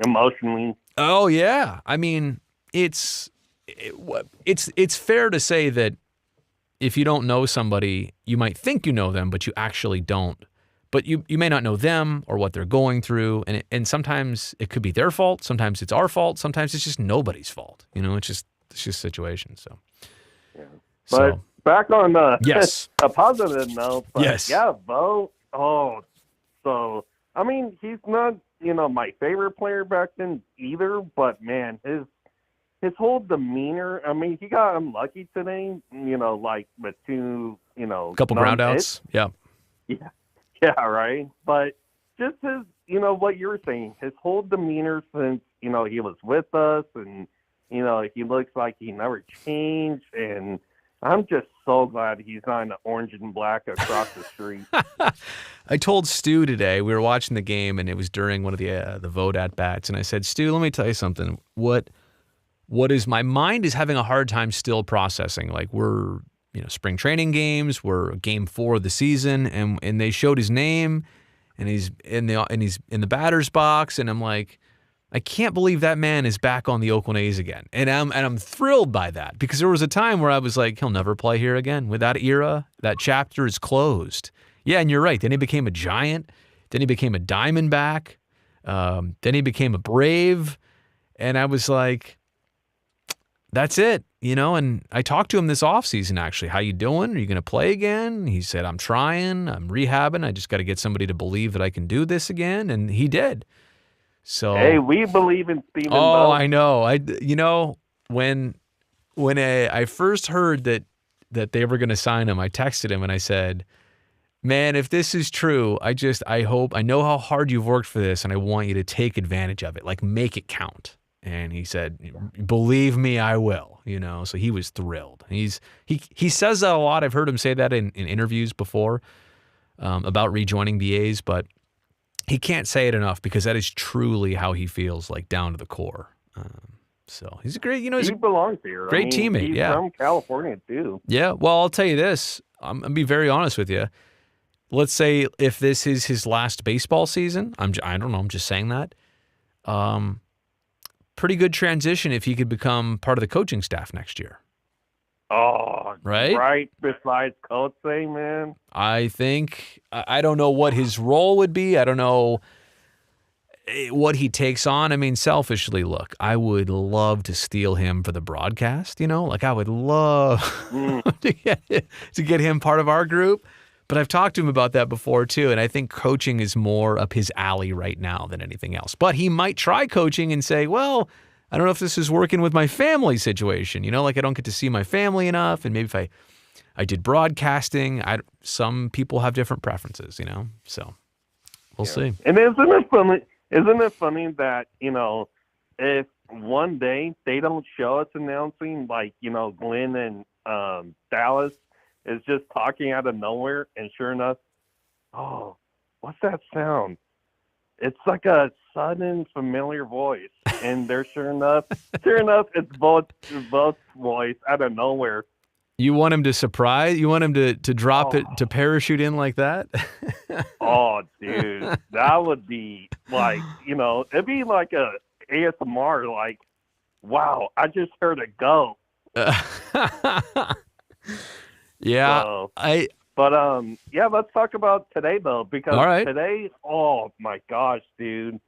emotionally. Oh yeah, I mean. It's fair to say that if you don't know somebody, you might think you know them, but you actually don't. But you may not know them or what they're going through, and sometimes it could be their fault. Sometimes it's our fault. Sometimes it's just nobody's fault. You know, it's just situations. So, yeah. But back on yes, a positive note. But yes, yeah, Bo. Oh, so I mean, he's not my favorite player back then either. But man, his whole demeanor, I mean, he got unlucky today, like with two, couple ground outs. Yeah. Yeah, right. But just his, what you were saying, his whole demeanor since, he was with us and, he looks like he never changed. And I'm just so glad he's not in the orange and black across the street. I told Stu today, we were watching the game and it was during one of the Vogt at-bats. And I said, Stu, let me tell you something. What is my mind is having a hard time still processing. Like we're, spring training games, we're game 4 of the season, and they showed his name, and he's in the batter's box, and I'm like, I can't believe that man is back on the Oakland A's again, and I'm thrilled by that because there was a time where I was like, he'll never play here again. With that era, that chapter is closed. Yeah, and you're right. Then he became a Giant. Then he became a Diamondback. Then he became a Brave, and I was like, that's it, and I talked to him this offseason, actually. How you doing? Are you going to play again? He said, I'm trying. I'm rehabbing. I just got to get somebody to believe that I can do this again, and he did. So hey, we believe in Stephen Oh, Vogt. I know. When I first heard that they were going to sign him, I texted him and I said, man, if this is true, I know how hard you've worked for this, and I want you to take advantage of it, like make it count. And he said, believe me, I will, so he was thrilled. He says that a lot. I've heard him say that in interviews before about rejoining the A's, but he can't say it enough because that is truly how he feels, like down to the core. So he's a great, he belongs here. Great teammate. He's yeah. from California too. Yeah. Well, I'll tell you this. I'm going to be very honest with you. Let's say if this is his last baseball season, I don't know. I'm just saying that. pretty good transition if he could become part of the coaching staff next year. Oh, right besides coaching, man. I think, I don't know what his role would be. I don't know what he takes on. I mean, selfishly, look, I would love to steal him for the broadcast, Like, I would love to get him part of our group. But I've talked to him about that before, too, and I think coaching is more up his alley right now than anything else. But he might try coaching and say, well, I don't know if this is working with my family situation, like I don't get to see my family enough, and maybe if I did broadcasting, some people have different preferences, So we'll see. And isn't it funny? That, if one day they don't show us announcing, like, Glenn and Dallas is just talking out of nowhere, and sure enough, oh, what's that sound? It's like a sudden familiar voice, and they're sure enough, it's both voice out of nowhere. You want him to surprise? You want him to drop it, to parachute in like that? Oh, dude, that would be like, it'd be like a ASMR, like, wow, I just heard it go. Yeah, so, let's talk about today though, because today, oh my gosh, dude.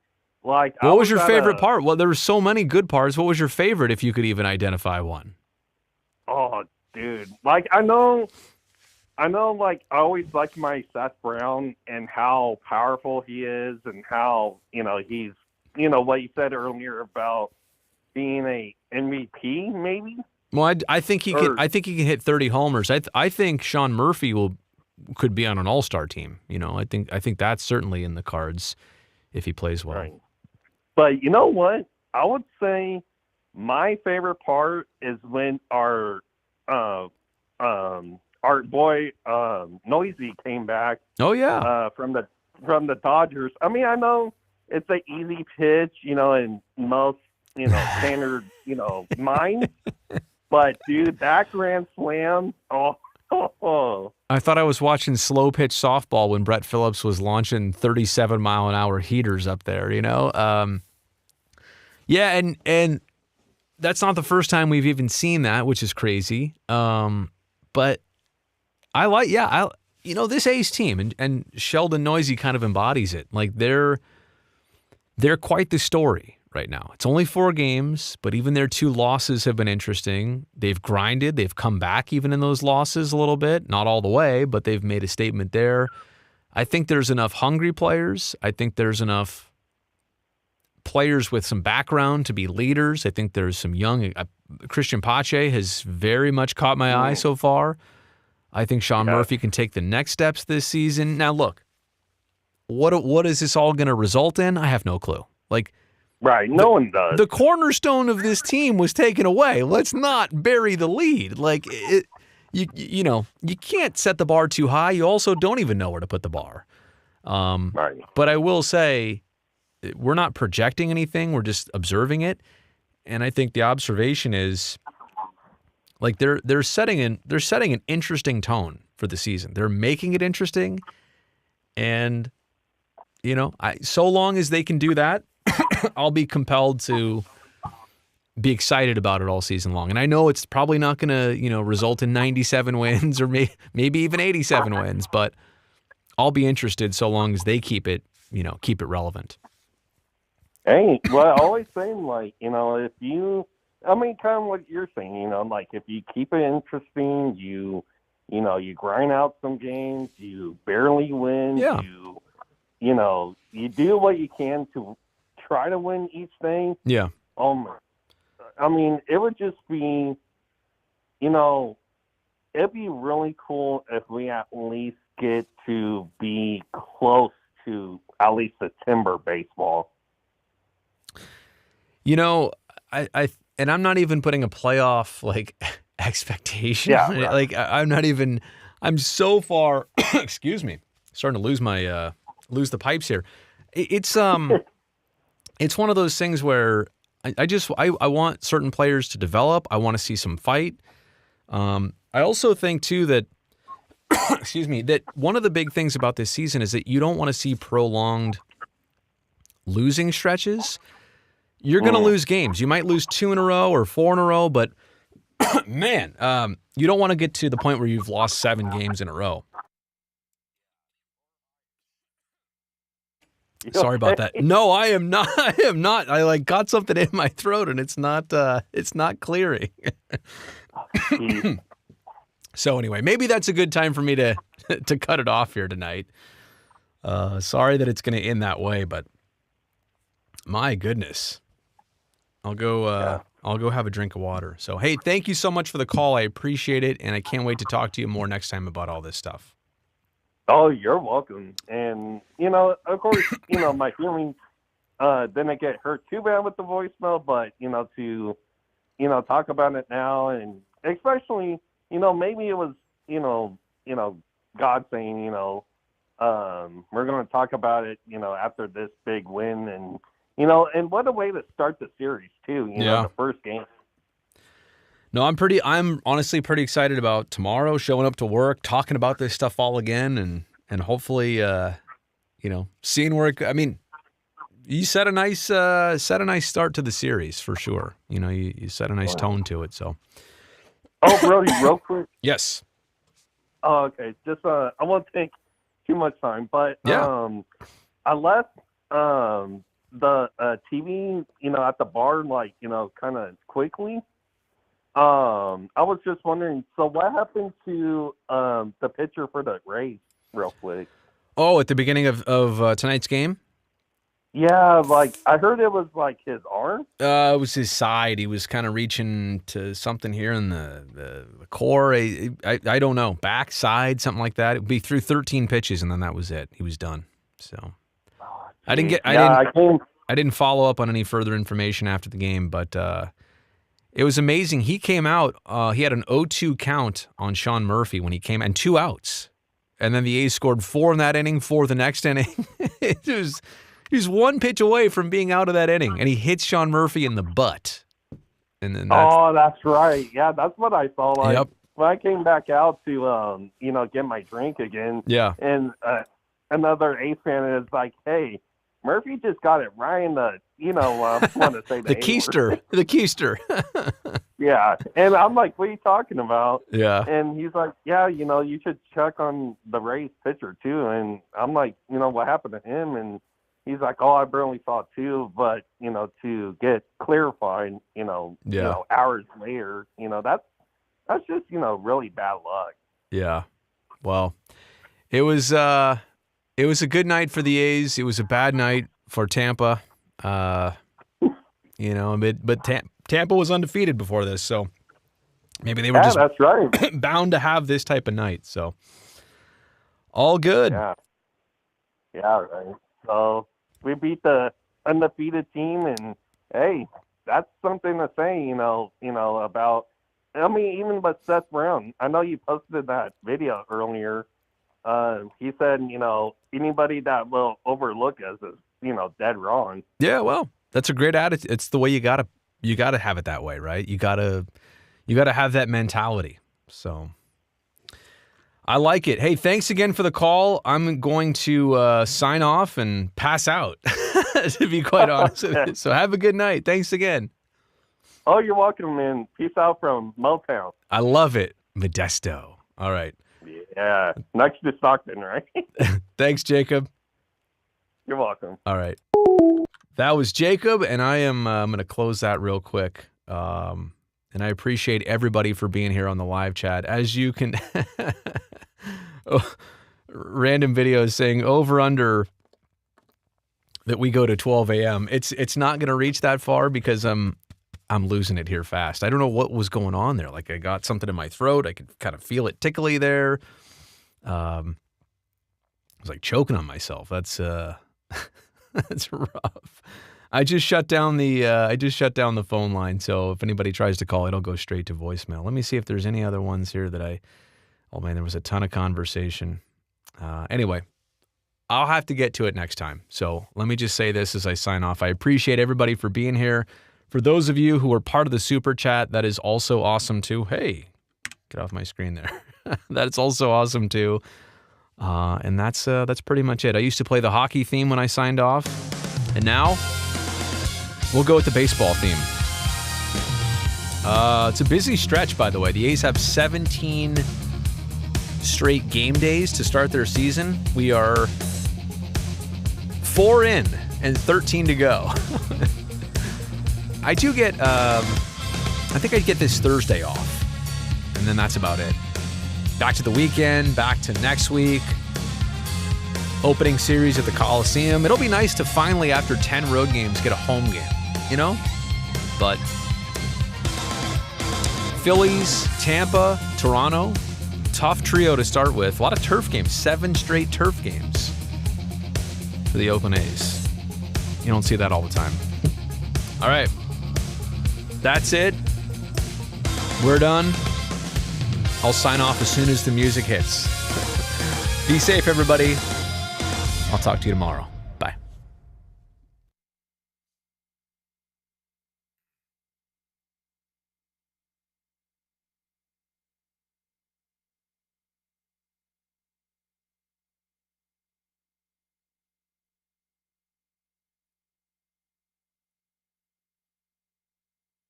Like, what was your favorite part? Well, there were so many good parts. What was your favorite, if you could even identify one? Oh, dude. Like, I know, like, I always liked my Seth Brown and how powerful he is, and how, he's, what you said earlier about being a MVP, maybe. Well, I think he can. I think he can hit 30 homers. I think Sean Murphy could be on an all-star team. I think that's certainly in the cards if he plays well. Right. But you know what? I would say my favorite part is when our boy Noisy came back. Oh yeah. From the Dodgers. I mean, I know it's an easy pitch, in most standard minds. But dude, that grand slam. Oh. I thought I was watching slow pitch softball when Brett Phillips was launching 37-mile-an-hour heaters up there. Yeah, and that's not the first time we've even seen that, which is crazy. But I like, this A's team, and Sheldon Noisy kind of embodies it. Like, they're quite the story right now. It's only 4 games, but even their 2 losses have been interesting. They've grinded. They've come back even in those losses a little bit. Not all the way, but they've made a statement there. I think there's enough hungry players. I think there's enough players with some background to be leaders. I think there's some young... Christian Pache has very much caught my eye so far. I think Sean Murphy can take the next steps this season. Now, look, what is this all going to result in? I have no clue. Like... Right, no one does. The cornerstone of this team was taken away. Let's not bury the lead. Like, you can't set the bar too high. You also don't even know where to put the bar. Right. But I will say, we're not projecting anything. We're just observing it. And I think the observation is, like, they're setting an interesting tone for the season. They're making it interesting. And, so long as they can do that, I'll be compelled to be excited about it all season long. And I know it's probably not going to, result in 97 wins or maybe even 87 wins, but I'll be interested so long as they keep it relevant. Hey, well, I always say, like, if you, kind of what you're saying, like, if you keep it interesting, you grind out some games, you barely win, you do what you can to try to win each thing. Yeah. It would just be, it'd be really cool if we at least get to be close to at least September baseball. And I'm not even putting a playoff expectation. Yeah. Right. I'm so far, excuse me, starting to lose the pipes here. It's one of those things where I want certain players to develop. I want to see some fight. I also think too that, excuse me, that one of the big things about this season is that you don't want to see prolonged losing stretches. you're going to lose games. You might lose 2 in a row or 4 in a row, but man, you don't want to get to the point where you've lost 7 games in a row. Sorry about that. No, I am not. I am not. I got something in my throat and it's not clearing. So anyway, maybe that's a good time for me to cut it off here tonight. Sorry that it's going to end that way, but my goodness. I'll go have a drink of water. So, hey, thank you so much for the call. I appreciate it, and I can't wait to talk to you more next time about all this stuff. Oh, you're welcome. And, of course, my feelings didn't get hurt too bad with the voicemail, but, to, talk about it now, and especially, maybe it was, God saying, we're going to talk about it, after this big win, and, and what a way to start the series too, the first game. No, I'm honestly pretty excited about tomorrow, showing up to work, talking about this stuff all again, and hopefully, seeing where you set a nice start to the series for sure. You set a nice tone to it. So. Oh, Brody, real quick. Yes. Oh, okay. Just I won't take too much time, but I left the TV, at the bar, kind of quickly. I was just wondering, so what happened to the pitcher for the Rays, real quick? Oh, at the beginning of tonight's game? Yeah, I heard it was his arm. It was his side. He was kind of reaching to something here in the core. I don't know, back, side, something like that. It would be through 13 pitches, and then that was it. He was done. So I didn't follow up on any further information after the game, but it was amazing. He came out. He had an 0-2 count on Sean Murphy when he came, and 2 outs, and then the A's scored 4 in that inning, 4 the next inning. He was 1 pitch away from being out of that inning, and he hits Sean Murphy in the butt. And then that's right. Yeah, that's what I saw. Yep. When I came back out to get my drink again. Yeah. And another A's fan is like, "Hey, Murphy just got it right in the want to say the keister. The keister." Yeah, and I'm like, "What are you talking about?" Yeah. And he's like, "Yeah, you should check on the Rays pitcher too." And I'm like, "What happened to him?" And he's like, "Oh, I barely saw 2, but to get clarified, hours later, that's just really bad luck." Yeah. Well, it was a good night for the A's. It was a bad night for Tampa. But Tampa was undefeated before this, so maybe they were just that's right. bound to have this type of night. So all good. Yeah, right. So we beat the undefeated team, and hey, that's something to say, about. I mean, even with Seth Brown, I know you posted that video earlier. He said, anybody that will overlook us is, dead wrong. Yeah, well, that's a great attitude. It's the way you gotta have it that way, right? You gotta have that mentality. So I like it. Hey, thanks again for the call. I'm going to sign off and pass out, to be quite honest with you. So have a good night. Thanks again. Oh, you're welcome, man. Peace out from Motown. I love it. Modesto. All right. Yeah. Next to Stockton, right? Thanks, Jacob. You're welcome. All right. That was Jacob, and I'm going to close that real quick. And I appreciate everybody for being here on the live chat. As you can... random videos saying over under that we go to 12 a.m. It's not going to reach that far because I'm losing it here fast. I don't know what was going on there. Like I got something in my throat. I could kind of feel it tickly there. I was like choking on myself. That's that's rough. I just shut down the phone line. So if anybody tries to call, it'll go straight to voicemail. Let me see if there's any other ones here that oh man, there was a ton of conversation. Anyway, I'll have to get to it next time. So let me just say this as I sign off. I appreciate everybody for being here. For those of you who are part of the super chat, that is also awesome too. Hey, get off my screen there. That's also awesome too. And that's pretty much it. I used to play the hockey theme when I signed off. And now We'll go with the baseball theme. It's a busy stretch, by the way. The A's have 17 straight game days to start their season. We are 4 in and 13 to go. I do get, I think I get this Thursday off, and then that's about it. Back to the weekend, back to next week. Opening series at the Coliseum. It'll be nice to finally, after 10 road games, get a home game, you know? But Phillies, Tampa, Toronto, tough trio to start with. A lot of turf games, 7 straight turf games for the Oakland A's. You don't see that all the time. All right. That's it. We're done. I'll sign off as soon as the music hits. Be safe, everybody. I'll talk to you tomorrow.